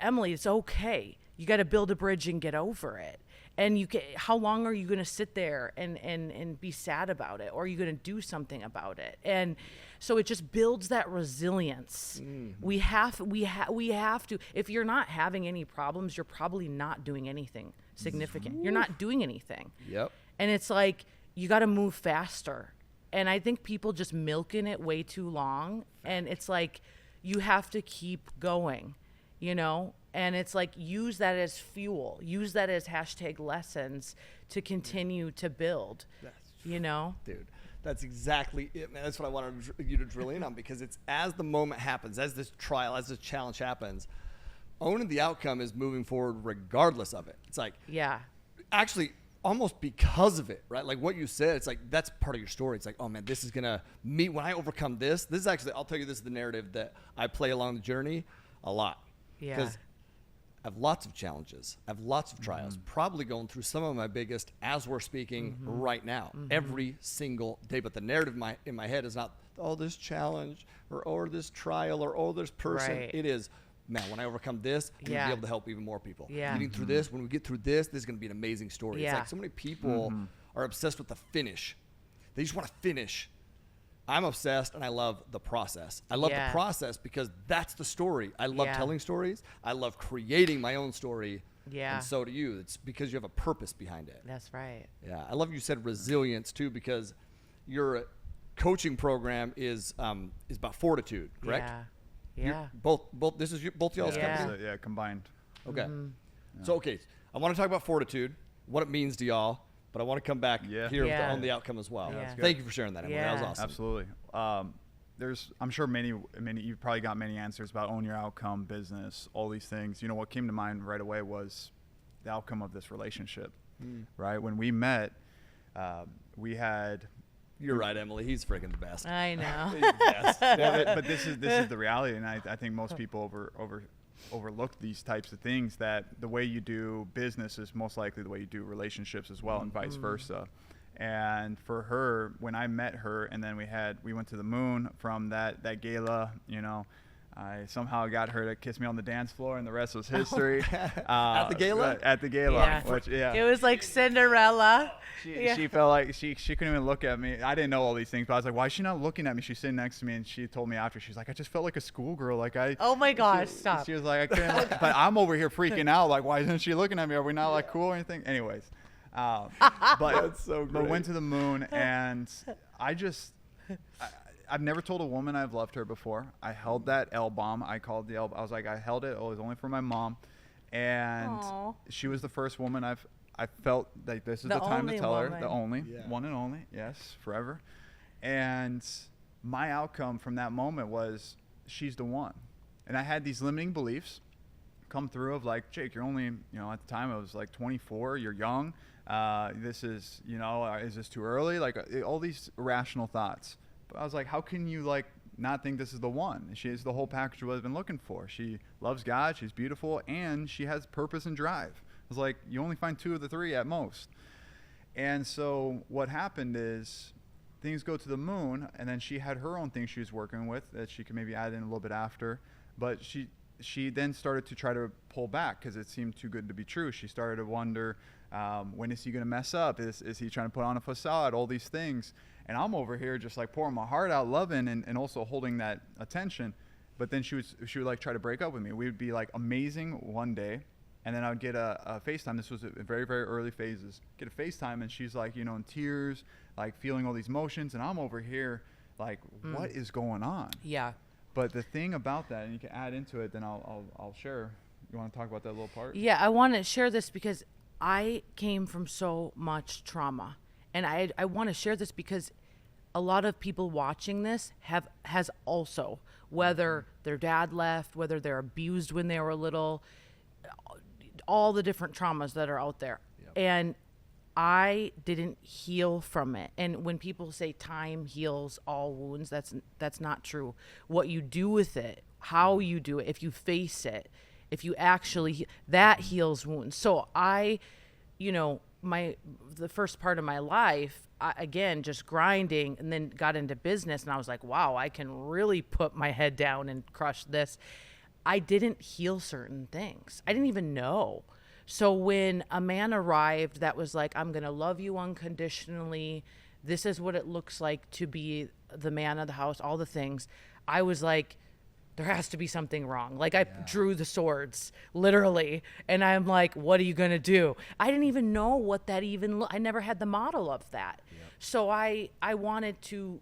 Emily, it's okay. You got to build a bridge and get over it. And how long are you going to sit there and be sad about it? Or are you going to do something about it? And so it just builds that resilience. We have to, if you're not having any problems, you're probably not doing anything significant. You're not doing anything. Yep. And it's like, you got to move faster. And I think people just milking it way too long. And it's like, you have to keep going, you know? And it's like, use that as fuel. Use that as #lessons to continue to build, you know? Dude, that's exactly it, man. That's what I wanted you to drill in on, because it's as the moment happens, as this trial, as this challenge happens, owning the outcome is moving forward regardless of it. It's like, actually, almost because of it, right? Like what you said, it's like, that's part of your story. It's like, oh man, this is going to when I overcome this is actually, I'll tell you, this is the narrative that I play along the journey a lot. Yeah. Because I have lots of challenges. I have lots of trials, probably going through some of my biggest as we're speaking right now, every single day. But the narrative in my head is not, oh, this challenge or this trial or this person. Right. It is, man, when I overcome this, I'm going to be able to help even more people. Yeah. Getting through this, when we get through this is going to be an amazing story. It's like so many people are obsessed with the finish. They just want to finish. I'm obsessed, and I love the process. I love the process because that's the story. I love telling stories. I love creating my own story. Yeah. And so do you. It's because you have a purpose behind it. That's right. Yeah. I love you said resilience too, because you're coaching program is about fortitude, correct? Yeah. You're- both. This is both y'all's Yeah. company. Yeah, combined. Okay. So I want to talk about fortitude, what it means to y'all, but I want to come back here on the outcome as well. Yeah. Thank you for sharing that, Emily. That was awesome. Absolutely. I'm sure many, you've probably got many answers about own your outcome, business, all these things. You know, what came to mind right away was the outcome of this relationship, right? When we met, we had. You're right, Emily. He's freaking the best. I know. But this is the reality, and I think most people overlook these types of things, that the way you do business is most likely the way you do relationships as well, and vice versa. And for her, when I met her, and then we went to the moon from that gala, you know, I somehow got her to kiss me on the dance floor, and the rest was history. At the gala? At the gala. Yeah. Which, It was like Cinderella. She felt like she couldn't even look at me. I didn't know all these things, but I was like, why is she not looking at me? She's sitting next to me, and she told me after, she's like, I just felt like a schoolgirl. Like Oh my gosh, stop. She was like, I couldn't look. But I'm over here freaking out. Like, why isn't she looking at me? Are we not like cool or anything? Anyways. But That's so great. But went to the moon, and I've never told a woman I've loved her before. I held that L-bomb. I called the L. I was like, I held it. It was only for my mom, and Aww. she was the first woman I felt like this is the time to tell her, the only, one and only, yes, forever. And my outcome from that moment was, she's the one. And I had these limiting beliefs come through of like, Jake, you're only, you know, at the time I was like 24, you're young. This is, you know, is this too early? Like all these irrational thoughts. But I was like, how can you like not think this is the one? She is the whole package of what I've been looking for. She loves God, she's beautiful, and she has purpose and drive. I was like, you only find 2 of the 3 at most. And so what happened is things go to the moon, and then she had her own thing she was working with that she could maybe add in a little bit after. But she then started to try to pull back because it seemed too good to be true. She started to wonder, when is he going to mess up? Is he trying to put on a facade? All these things. And I'm over here just like pouring my heart out, loving and also holding that attention. But then she would like try to break up with me. We would be like amazing one day, and then I would get a FaceTime. This was in very, very early phases. Get a FaceTime, and she's like, you know, in tears, like feeling all these emotions, and I'm over here like, what is going on? Yeah. But the thing about that, and you can add into it, then I'll share. You want to talk about that little part? Yeah, I want to share this because I came from so much trauma, and I want to share this because a lot of people watching this has also, whether their dad left, whether they're abused when they were little, all the different traumas that are out there. Yep. And I didn't heal from it. And when people say time heals all wounds, that's not true. What you do with it, how you do it, if you face it, if you actually, that heals wounds. So the first part of my life, again, just grinding, and then got into business, and I was like, wow, I can really put my head down and crush this. I didn't heal certain things. I didn't even know. So when a man arrived that was like, I'm going to love you unconditionally, this is what it looks like to be the man of the house, all the things, I was like, there has to be something wrong. Like I drew the swords, literally. And I'm like, what are you going to do? I didn't even know what that even I never had the model of that. Yep. So I wanted to,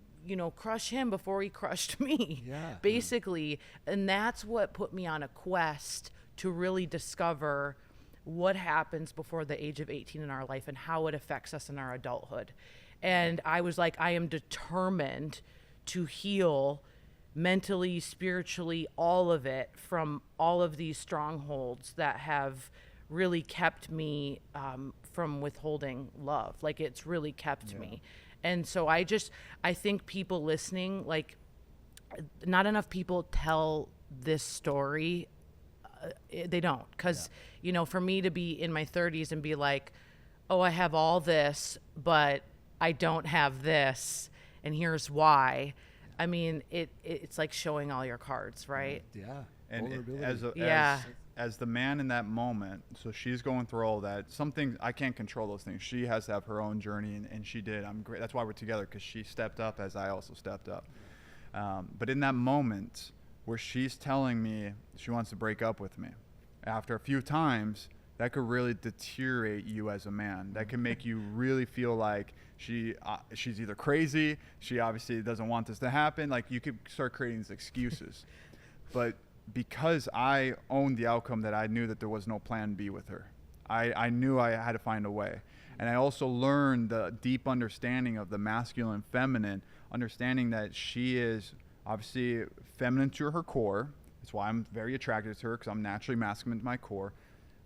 crush him before he crushed me, basically. And that's what put me on a quest to really discover what happens before the age of 18 in our life and how it affects us in our adulthood. And I was like, I am determined to heal mentally, spiritually, all of it from all of these strongholds that have really kept me from withholding love. Like it's really kept me. And so I think people listening, like not enough people tell this story. They don't. Because, for me to be in my 30s and be like, oh, I have all this, but I don't have this, and here's why. I mean, it's like showing all your cards, right? Yeah. And as the man in that moment, so she's going through all that. Something I can't control those things. She has to have her own journey, and she did. I'm great. That's why we're together, because she stepped up as I also stepped up. But in that moment where she's telling me she wants to break up with me, after a few times, that could really deteriorate you as a man. That can make you really feel like she's either crazy, she obviously doesn't want this to happen. Like, you could start creating these excuses. But because I owned the outcome, that I knew that there was no plan B with her. I knew I had to find a way. And I also learned the deep understanding of the masculine, feminine, understanding that she is obviously feminine to her core. That's why I'm very attracted to her, because I'm naturally masculine to my core.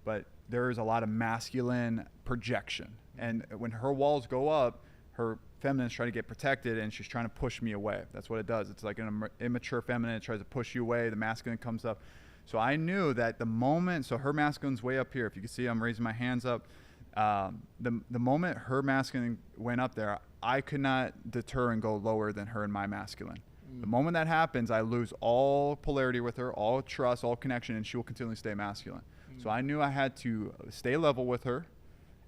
But there is a lot of masculine projection. And when her walls go up, her feminine's trying to get protected, and she's trying to push me away. That's what it does. It's like an immature feminine. It tries to push you away. The masculine comes up. So I knew that the moment, so her masculine's way up here. If you can see, I'm raising my hands up. The moment her masculine went up there, I could not deter and go lower than her and my masculine. The moment that happens, I lose all polarity with her, all trust, all connection, and she will continually stay masculine. So I knew I had to stay level with her,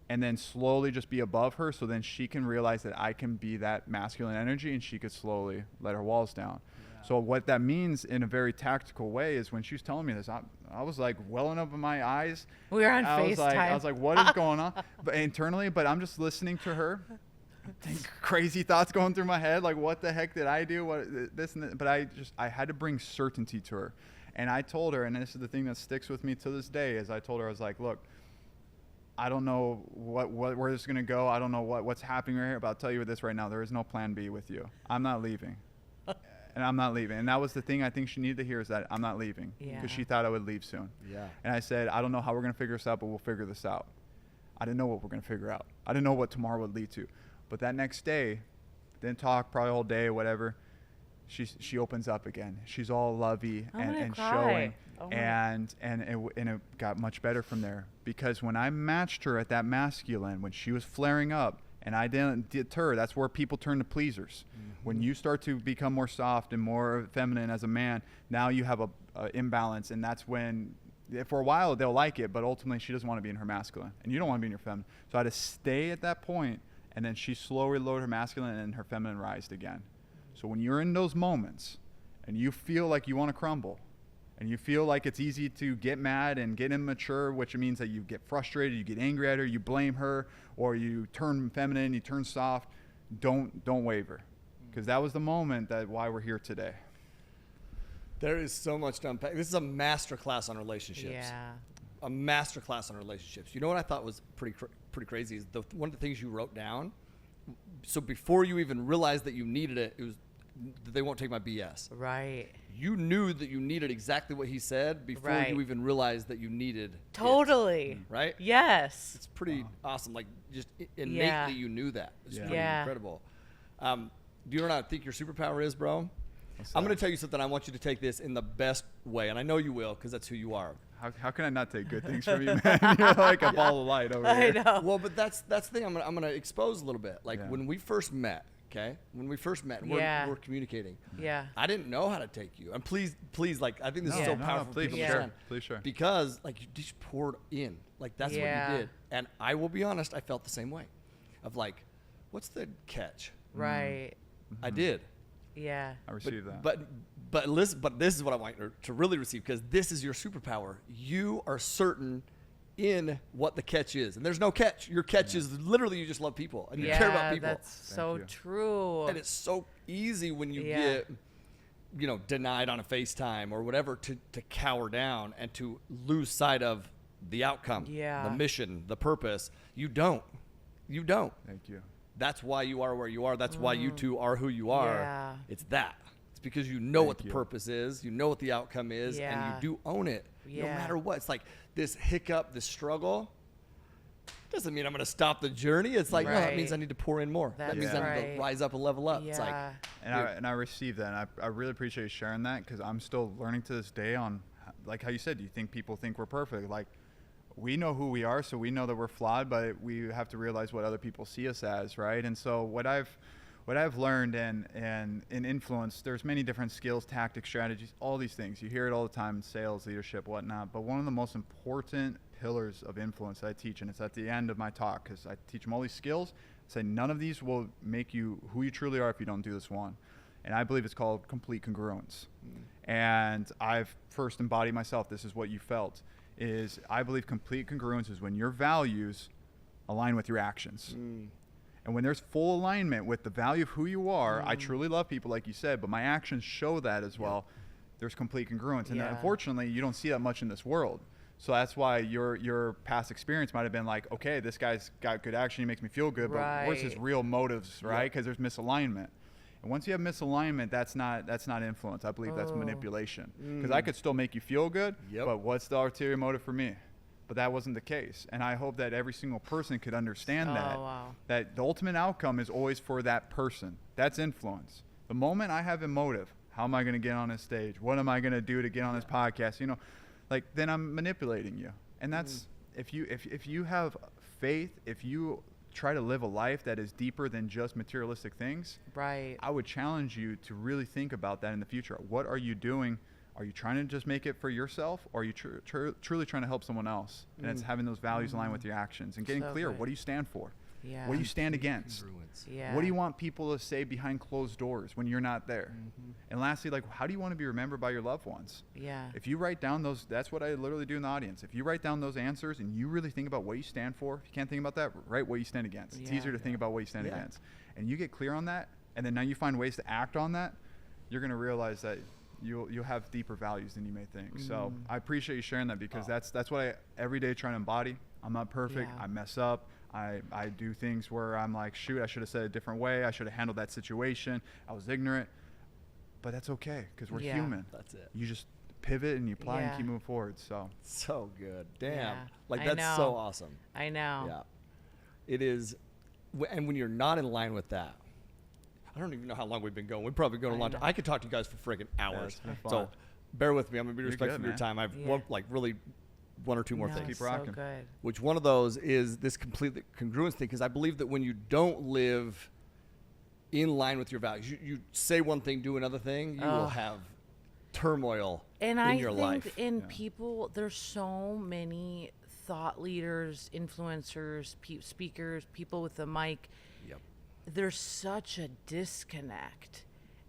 and then slowly just be above her, so then she can realize that I can be that masculine energy, and she could slowly let her walls down. Yeah. So what that means in a very tactical way is, when she was telling me this, I was like welling up in my eyes. We were on FaceTime. I was like, what is going on? But internally, but I'm just listening to her. Crazy thoughts going through my head, like, what the heck did I do? What this and that? But I had to bring certainty to her. And I told her, and this is the thing that sticks with me to this day, is I told her, I was like, look, I don't know where this is going to go. I don't know what's happening right here, but I'll tell you this right now. There is no plan B with you. I'm not leaving. And I'm not leaving. And that was the thing I think she needed to hear, is that I'm not leaving. Because she thought I would leave soon. Yeah. And I said, I don't know how we're going to figure this out, but we'll figure this out. I didn't know what we're going to figure out. I didn't know what tomorrow would lead to. But that next day, didn't talk probably all day or whatever, she opens up again. She's all lovey and showing. And it got much better from there, because when I matched her at that masculine, when she was flaring up and I didn't deter, that's where people turn to pleasers. When you start to become more soft and more feminine as a man, now you have a imbalance, and that's when, for a while they'll like it, but ultimately she doesn't want to be in her masculine, and you don't want to be in your feminine. So I had to stay at that point, and then she slowly lowered her masculine, and her feminine rised again. So when you're in those moments and you feel like you want to crumble, and you feel like it's easy to get mad and get immature, which means that you get frustrated, you get angry at her, you blame her, or you turn feminine, you turn soft, don't waver. Because that was the moment that why we're here today. There is so much to unpack. This is a master class on relationships. Yeah. A master class on relationships. You know what I thought was pretty crazy is one of the things you wrote down. So before you even realized that you needed it, it was, they won't take my BS. Right. You knew that you needed exactly what he said before you even realized that you needed Totally. it, right? Yes. It's pretty awesome. Like, just innately you knew that. It's pretty incredible. Do you know what I think your superpower is, bro? I'm going to tell you something. I want you to take this in the best way, and I know you will, because that's who you are. How can I not take good things from you, man? You're like a ball of light over here. I know. Well, but that's the thing I'm gonna expose a little bit. Like, when we first met, okay? When we first met, we're communicating. Yeah. I didn't know how to take you. And please, like, I think this is so powerful. Please, for people to understand. Please, sure. Because, like, you just poured in. Like, that's what you did. And I will be honest, I felt the same way. Of like, what's the catch? Right. I did. Yeah. I received that. But listen, but this is what I want you to really receive, because this is your superpower. You are certain in what the catch is, and there's no catch. Your catch is literally you just love people and you care about people. That's so true. And it's so easy when you get, denied on a FaceTime or whatever to cower down and to lose sight of the outcome, the mission, the purpose. You don't. Thank you. That's why you are where you are. That's why you two are who you are. Yeah. It's that. It's because you know what the purpose is. You know what the outcome is. And you do own it. No matter what. It's like this hiccup, this struggle. Doesn't mean I'm going to stop the journey. It's like, no, it means I need to pour in more. That means I need to rise up and level up. It's like, and I received that. And I really appreciate you sharing that, because I'm still learning to this day on, like how you said, you think people think we're perfect. Like, we know who we are, so we know that we're flawed, but we have to realize what other people see us as, right? And so what I've learned and in influence, there's many different skills, tactics, strategies, all these things. You hear it all the time in sales, leadership, whatnot. But one of the most important pillars of influence that I teach, and it's at the end of my talk, because I teach them all these skills, say none of these will make you who you truly are if you don't do this one. And I believe it's called complete congruence. And I've first embodied myself. This is what you felt. is I believe complete congruence is when your values align with your actions. And when there's full alignment with the value of who you are, I truly love people, like you said, but my actions show that as well. There's complete congruence. And unfortunately, you don't see that much in this world. So that's why your past experience might have been like, okay, this guy's got good action, he makes me feel good, but where's his real motives, right? Because there's misalignment. And once you have misalignment, that's not influence. I believe that's manipulation. Because I could still make you feel good, but what's the ulterior motive for me? But that wasn't the case. And I hope that every single person could understand that the ultimate outcome is always for that person. That's influence. The moment I have a motive, how am I going to get on this stage? What am I going to do to get on this podcast? You know, like, then I'm manipulating you. And that's, if you have faith, if you try to live a life that is deeper than just materialistic things, I would challenge you to really think about that in the future. What are you doing? Are you trying to just make it for yourself, or are you truly trying to help someone else? And it's having those values align with your actions and getting clear. What do you stand for? What do you stand against? What do you want people to say behind closed doors when you're not there? And lastly, like, how do you want to be remembered by your loved ones? If you write down those, that's what I literally do in the audience. If you write down those answers and you really think about what you stand for, if you can't think about that, write what you stand against. It's easier to think about what you stand against. And you get clear on that, and then now you find ways to act on that, you're going to realize that you'll have deeper values than you may think. So I appreciate you sharing that, because that's what I every day try to embody. I'm not perfect. I mess up. I do things where I'm like, shoot, I should have said it a different way. I should have handled that situation. I was ignorant. But that's okay, because we're human. That's it. You just pivot and you apply and keep moving forward. So good. Damn. Like, that's so awesome. I know. Yeah. It is. And when you're not in line with that, I don't even know how long we've been going. We've probably gone a long time. I could talk to you guys for friggin' hours. So bear with me. I'm going to be respectful of your time. I've really one or two more things. Keep rocking. So good. Which one of those is this complete congruence thing? Because I believe that when you don't live in line with your values, you say one thing, do another thing, you will have turmoil in your life. And I think people, there's so many thought leaders, influencers, speakers, people with the mic. There's such a disconnect,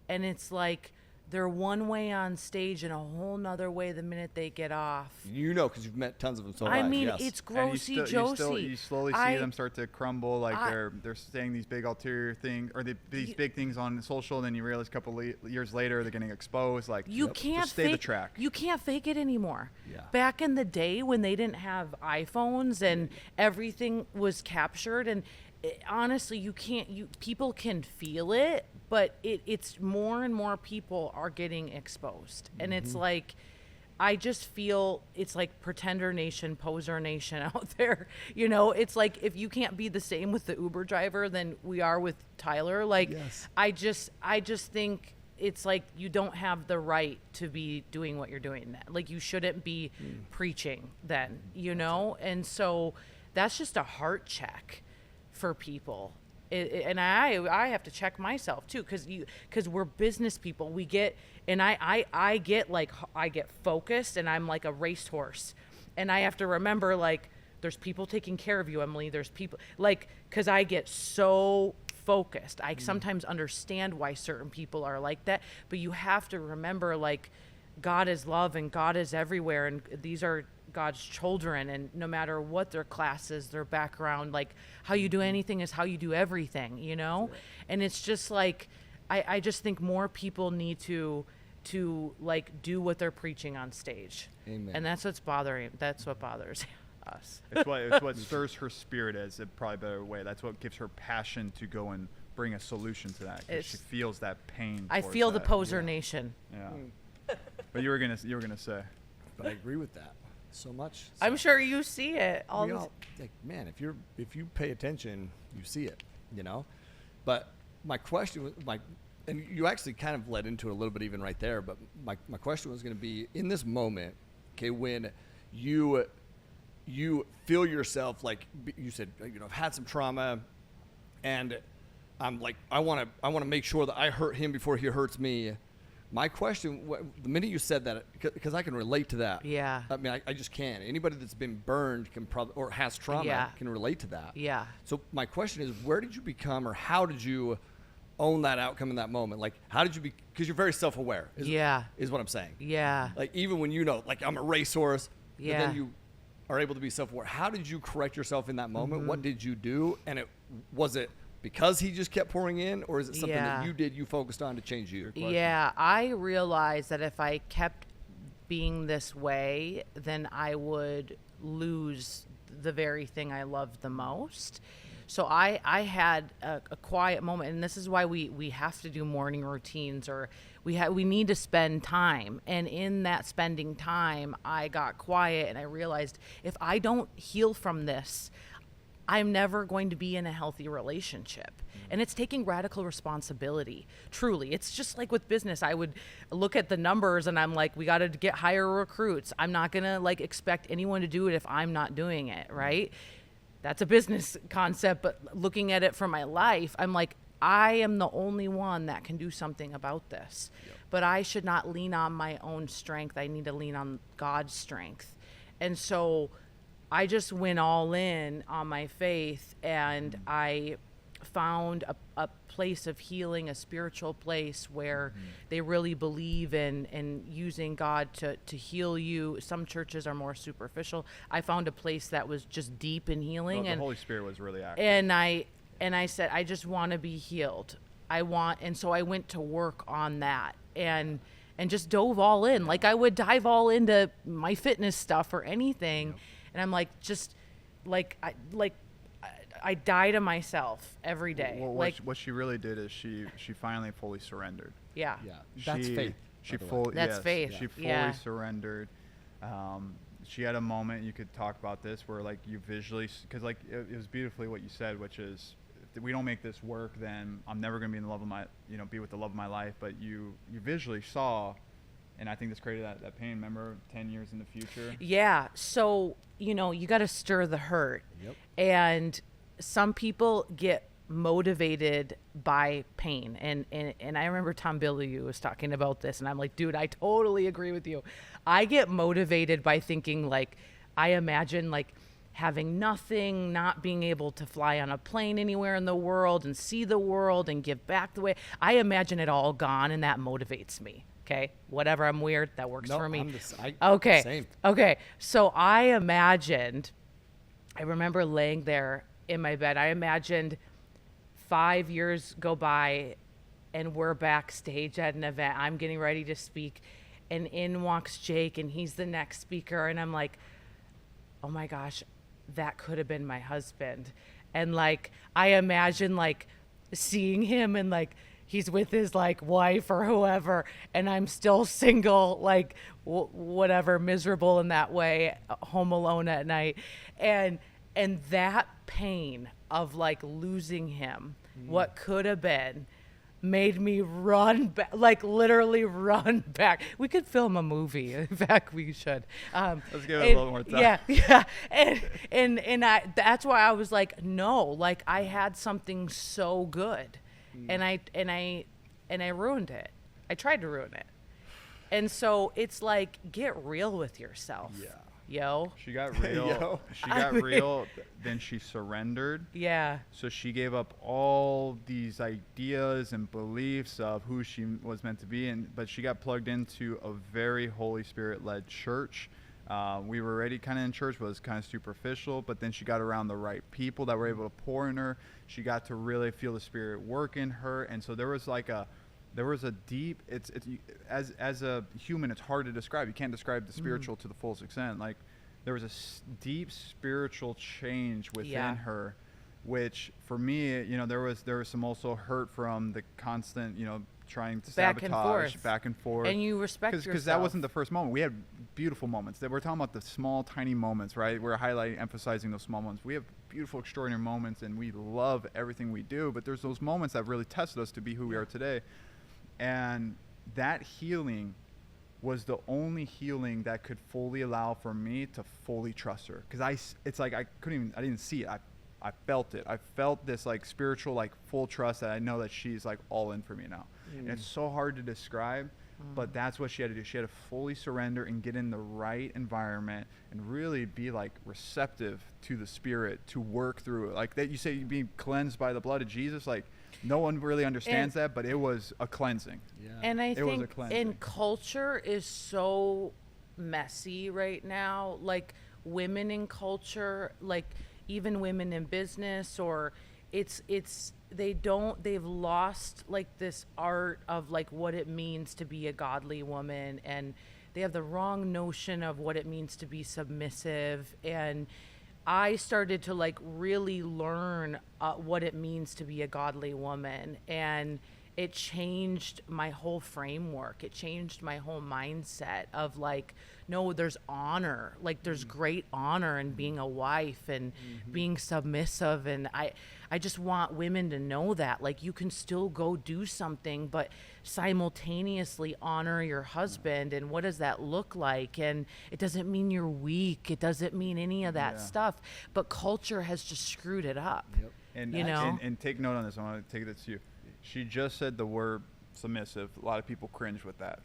and it's like they're one way on stage and a whole nother way the minute they get off. You know, because you've met tons of them. So I mean, it's grossy Josie. You slowly see them start to crumble, like they're saying these big ulterior things, or these big things on social, and then you realize a couple years later they're getting exposed. Like, you can't just stay the track. You can't fake it anymore. Back in the day when they didn't have iPhones and everything was captured, and honestly, people can feel it, but it's more and more people are getting exposed. And it's like, I just feel it's like pretender nation, poser nation out there. You know, it's like, if you can't be the same with the Uber driver than we are with Tyler, like, I just think it's like you don't have the right to be doing what you're doing. Like, you shouldn't be preaching then, you know? And so that's just a heart check for people. And I have to check myself too, because we're business people. We get, and I get focused, and I'm like a racehorse, and I have to remember, like, there's people taking care of you, Emily. There's people, like, because I get so focused. I sometimes understand why certain people are like that, but you have to remember, like, God is love and God is everywhere, and these are God's children, and no matter what their class is, their background, like, how you do anything is how you do everything, you know? And it's just like, I just think more people need to like do what they're preaching on stage. Amen. And that's what bothers us. It's what stirs her spirit, as a probably better way. That's what gives her passion to go and bring a solution to that, because she feels that pain. I feel the poser nation. But you were gonna say. But I agree with that so much. So I'm sure you see it all. Like, man, if you pay attention, you see it, you know. But my question was, and you actually kind of led into it a little bit even right there. But my question was going to be, in this moment, okay, when you feel yourself, like you said, you know, I've had some trauma, and I'm like, I want to make sure that I hurt him before he hurts me. My question, the minute you said that, because I can relate to that. Yeah. I mean, I just can. Anybody that's been burned can probably, or has trauma, can relate to that. Yeah. So my question is, where did you become, or how did you own that outcome in that moment? Like, how did you because you're very self-aware. Is what I'm saying. Yeah. Like, even when you know, like, I'm a racehorse, but Yeah. then you are able to be self-aware. How did you correct yourself in that moment? Mm-hmm. What did you do? And was it because he just kept pouring in, or is it something Yeah. that you focused on to change you? Yeah, I realized that if I kept being this way, then I would lose the very thing I loved the most. So I had a quiet moment, and this is why we have to do morning routines, or we need to spend time. And in that spending time, I got quiet, and I realized if I don't heal from this, I'm never going to be in a healthy relationship. And it's taking radical responsibility. Truly. It's just like with business. I would look at the numbers and I'm like, we got to get higher recruits. I'm not going to like expect anyone to do it if I'm not doing it, right? That's a business concept, but looking at it from my life, I'm like, I am the only one that can do something about this. Yep. But I should not lean on my own strength. I need to lean on God's strength. And so I just went all in on my faith, and I found a place of healing, a spiritual place where they really believe in using God to heal you. Some churches are more superficial. I found a place that was just deep in healing. Well, and the Holy Spirit was really active. And I said, I just want to be healed. And so I went to work on that and just dove all in. Like I would dive all into my fitness stuff or anything. Yep. And I'm like, I die to myself every day. Well, like what she really did is she finally fully surrendered. Yeah. Yeah. That's faith. That's faith. She fully surrendered. She had a moment, you could talk about this, where like you visually, because like it was beautifully what you said, which is, if we don't make this work, then I'm never going to be in the love of my, be with the love of my life. But you visually saw, and I think this created that pain. Remember, 10 years in the future. Yeah. So you got to stir the hurt. Yep. And some people get motivated by pain, and I remember Tom Bilyeu was talking about this, and I'm like, dude, I totally agree with you. I get motivated by thinking, like, I imagine like having nothing, not being able to fly on a plane anywhere in the world and see the world and give back the way. I imagine it all gone, and that motivates me. Okay, whatever, I'm weird, that works for me. Okay. Same. Okay, so I remember laying there in my bed. I imagined 5 years go by and we're backstage at an event. I'm getting ready to speak, and in walks Jake, and he's the next speaker, and I'm like, oh my gosh, that could have been my husband. And like I imagine like seeing him, and like he's with his like wife or whoever, and I'm still single, like whatever, miserable in that way, home alone at night. And that pain of like losing him, what could have been, made me run back, like literally run back. We could film a movie. In fact, we should. Let's give it a little more time. Yeah. And that's why I was like, no, like I had something so good, and I ruined it. I tried to ruin it. And so it's like, get real with yourself. Yeah. Yo. She got real. Real. Then she surrendered. Yeah. So she gave up all these ideas and beliefs of who she was meant to be, but she got plugged into a very Holy Spirit-led church. We were already kind of in church, but it was kind of superficial. But then she got around the right people that were able to pour in her. She got to really feel the Spirit work in her, and so there was a deep, it's as a human, it's hard to describe. You can't describe the spiritual to the fullest extent. Like there was a deep spiritual change within her, which for me, there was some also hurt from the constant, trying to sabotage back and forth. And you respect yourself. Because that wasn't the first moment. We had beautiful moments. We're talking about the small, tiny moments, right? We're emphasizing those small moments. We have beautiful, extraordinary moments, and we love everything we do. But there's those moments that really tested us to be who we are today. And that healing was the only healing that could fully allow for me to fully trust her. Because it's like I didn't see it. I felt it. I felt this like spiritual, like full trust that I know that she's like all in for me now. And it's so hard to describe, but that's what she had to do. She had to fully surrender and get in the right environment and really be like receptive to the Spirit to work through it. Like that you say, you being cleansed by the blood of Jesus, like no one really understands that, but it was a cleansing. Yeah. And I think in culture is so messy right now. Like women in culture, like even women in business, or they've lost like this art of like what it means to be a godly woman, and they have the wrong notion of what it means to be submissive. And I started to like really learn what it means to be a godly woman, and it changed my whole framework. It changed my whole mindset of like, no, there's honor. Like there's great honor in being a wife and being submissive. And I just want women to know that like you can still go do something, but simultaneously honor your husband. And what does that look like? And it doesn't mean you're weak. It doesn't mean any of that stuff, but culture has just screwed it up. Yep. And, you know? and take note on this. I want to take this to you. She just said the word submissive. A lot of people cringe with that.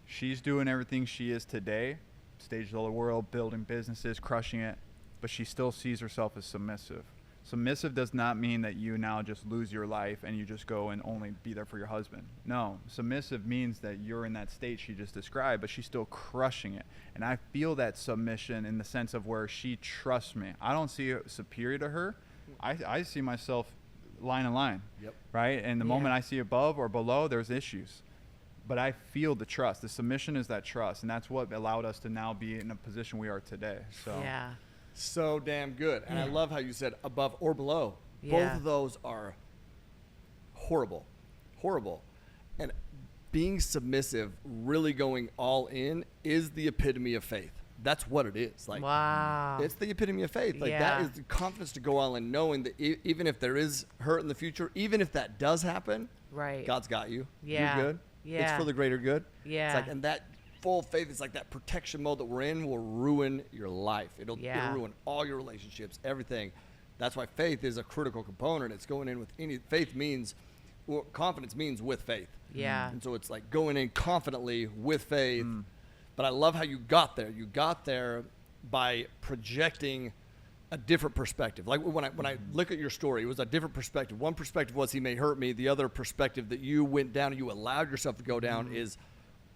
She's doing everything she is today, stages of the world, building businesses, crushing it, but she still sees herself as submissive. Submissive does not mean that you now just lose your life and you just go and only be there for your husband. No, submissive means that you're in that state she just described, but she's still crushing it. And I feel that submission in the sense of where she trusts me. I don't see it superior to her. I see myself line in line, right? And the moment I see above or below, there's issues. But I feel the trust. The submission is that trust, and that's what allowed us to now be in a position we are today. So so damn good. And I love how you said above or below. Both of those are horrible. And being submissive, really going all in, is the epitome of faith. That's what it is. Like, wow. It's the epitome of faith. Like that is the confidence to go all in, knowing that even if there is hurt in the future, even if that does happen, right, God's got you. Yeah. You're good. Yeah. It's for the greater good. Yeah. It's like, and that full faith is like that protection mode that we're in will ruin your life. It'll ruin all your relationships, everything. That's why faith is a critical component. It's going in with faith means, well, confidence means with faith. Yeah. And so it's like going in confidently with faith. But I love how you got there. You got there by projecting a different perspective. Like when I look at your story, it was a different perspective. One perspective was he may hurt me. The other perspective that you went down and you allowed yourself to go down is,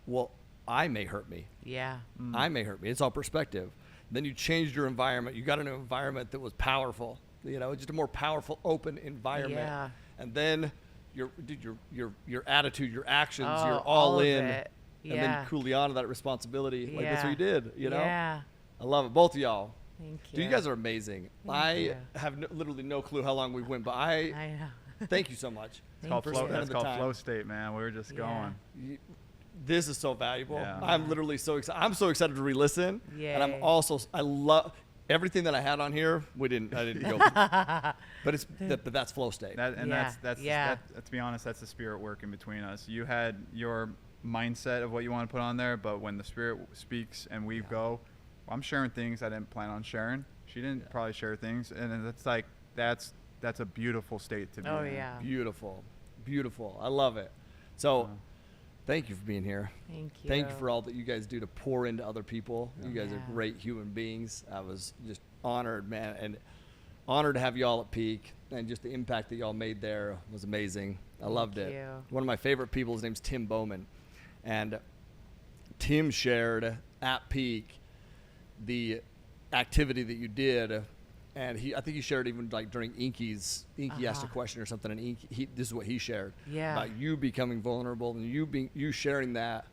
well, I may hurt me. Yeah. I may hurt me. It's all perspective. Then you changed your environment. You got an environment that was powerful. You know, just a more powerful, open environment. Yeah. And then your attitude, your actions, you're all all of in. it. And then coolly on to that responsibility. Like that's what you did, you know? Yeah. I love it. Both of y'all. Thank you. Dude, you guys are amazing. I have literally no clue how long we went, but I know. thank you so much. It's called for flow. spending That's the called time. flow state, man. We were just going. This is so valuable. Yeah. I'm literally so excited. I'm so excited to re-listen. And I'm Yay. also, I love everything that I had on here. I didn't go. but that's flow state. That's Yeah. to be honest, that's the spirit working between us. You had your mindset of what you want to put on there, but when the spirit speaks and we go, I'm sharing things I didn't plan on sharing. She didn't probably share things, and it's like that's a beautiful state to be in. Yeah. Beautiful. I love it. So thank you for being here. Thank you. Thank you for all that you guys do to pour into other people. You guys are great human beings. I was just honored, man, and honored to have y'all at Peak, and just the impact that y'all made there was amazing. I loved it. you. One of my favorite people, his name's Tim Bowman, and Tim shared at Peak the activity that you did, and I think he shared even like during Inky's asked a question or something, and Inky, this is what he shared about you becoming vulnerable, and you sharing that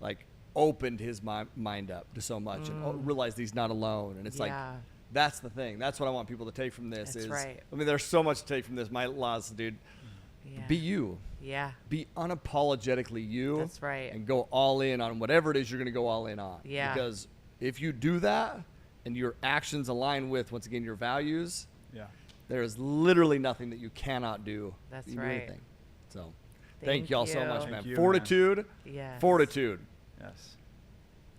like opened his mind up to so much, and realized he's not alone. And it's like, that's the thing. That's what I want people to take from this. That's right. I mean, there's so much to take from this. My laws, dude. Be you. Yeah. Be unapologetically you. That's right. And go all in on whatever it is you're going to go all in on. Yeah. Because if you do that and your actions align with, once again, your values, there is literally nothing that you cannot do. That's you can do right. anything. So thank y'all so much, man. Thank you, Fortitude. Yes. Fortitude. Yes.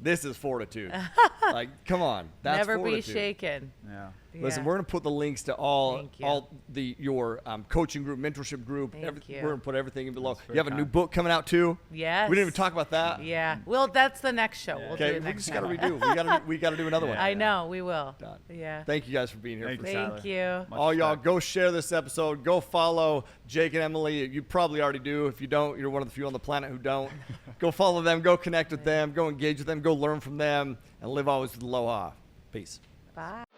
This is fortitude. Like, come on. That's Never fortitude. be shaken. Yeah. Listen, we're going to put the links to all Thank you. your coaching group, mentorship group. Thank you. We're going to put everything in below. That's You have a very new kind. book coming out too. Yes. We didn't even talk about that. Yeah. Well, that's the next show. We'll do Okay, it we next just got to time. redo. We got to do another one. I know. We will. Done. Yeah. Thank you guys for being here. Thank for you, sure. Thank you. Much All y'all, respect. go share this episode. Go follow Jake and Emily. You probably already do. If you don't, you're one of the few on the planet who don't. Go follow them. Go connect with them. Go engage with them. Go learn from them. And live always with aloha. Peace. Bye.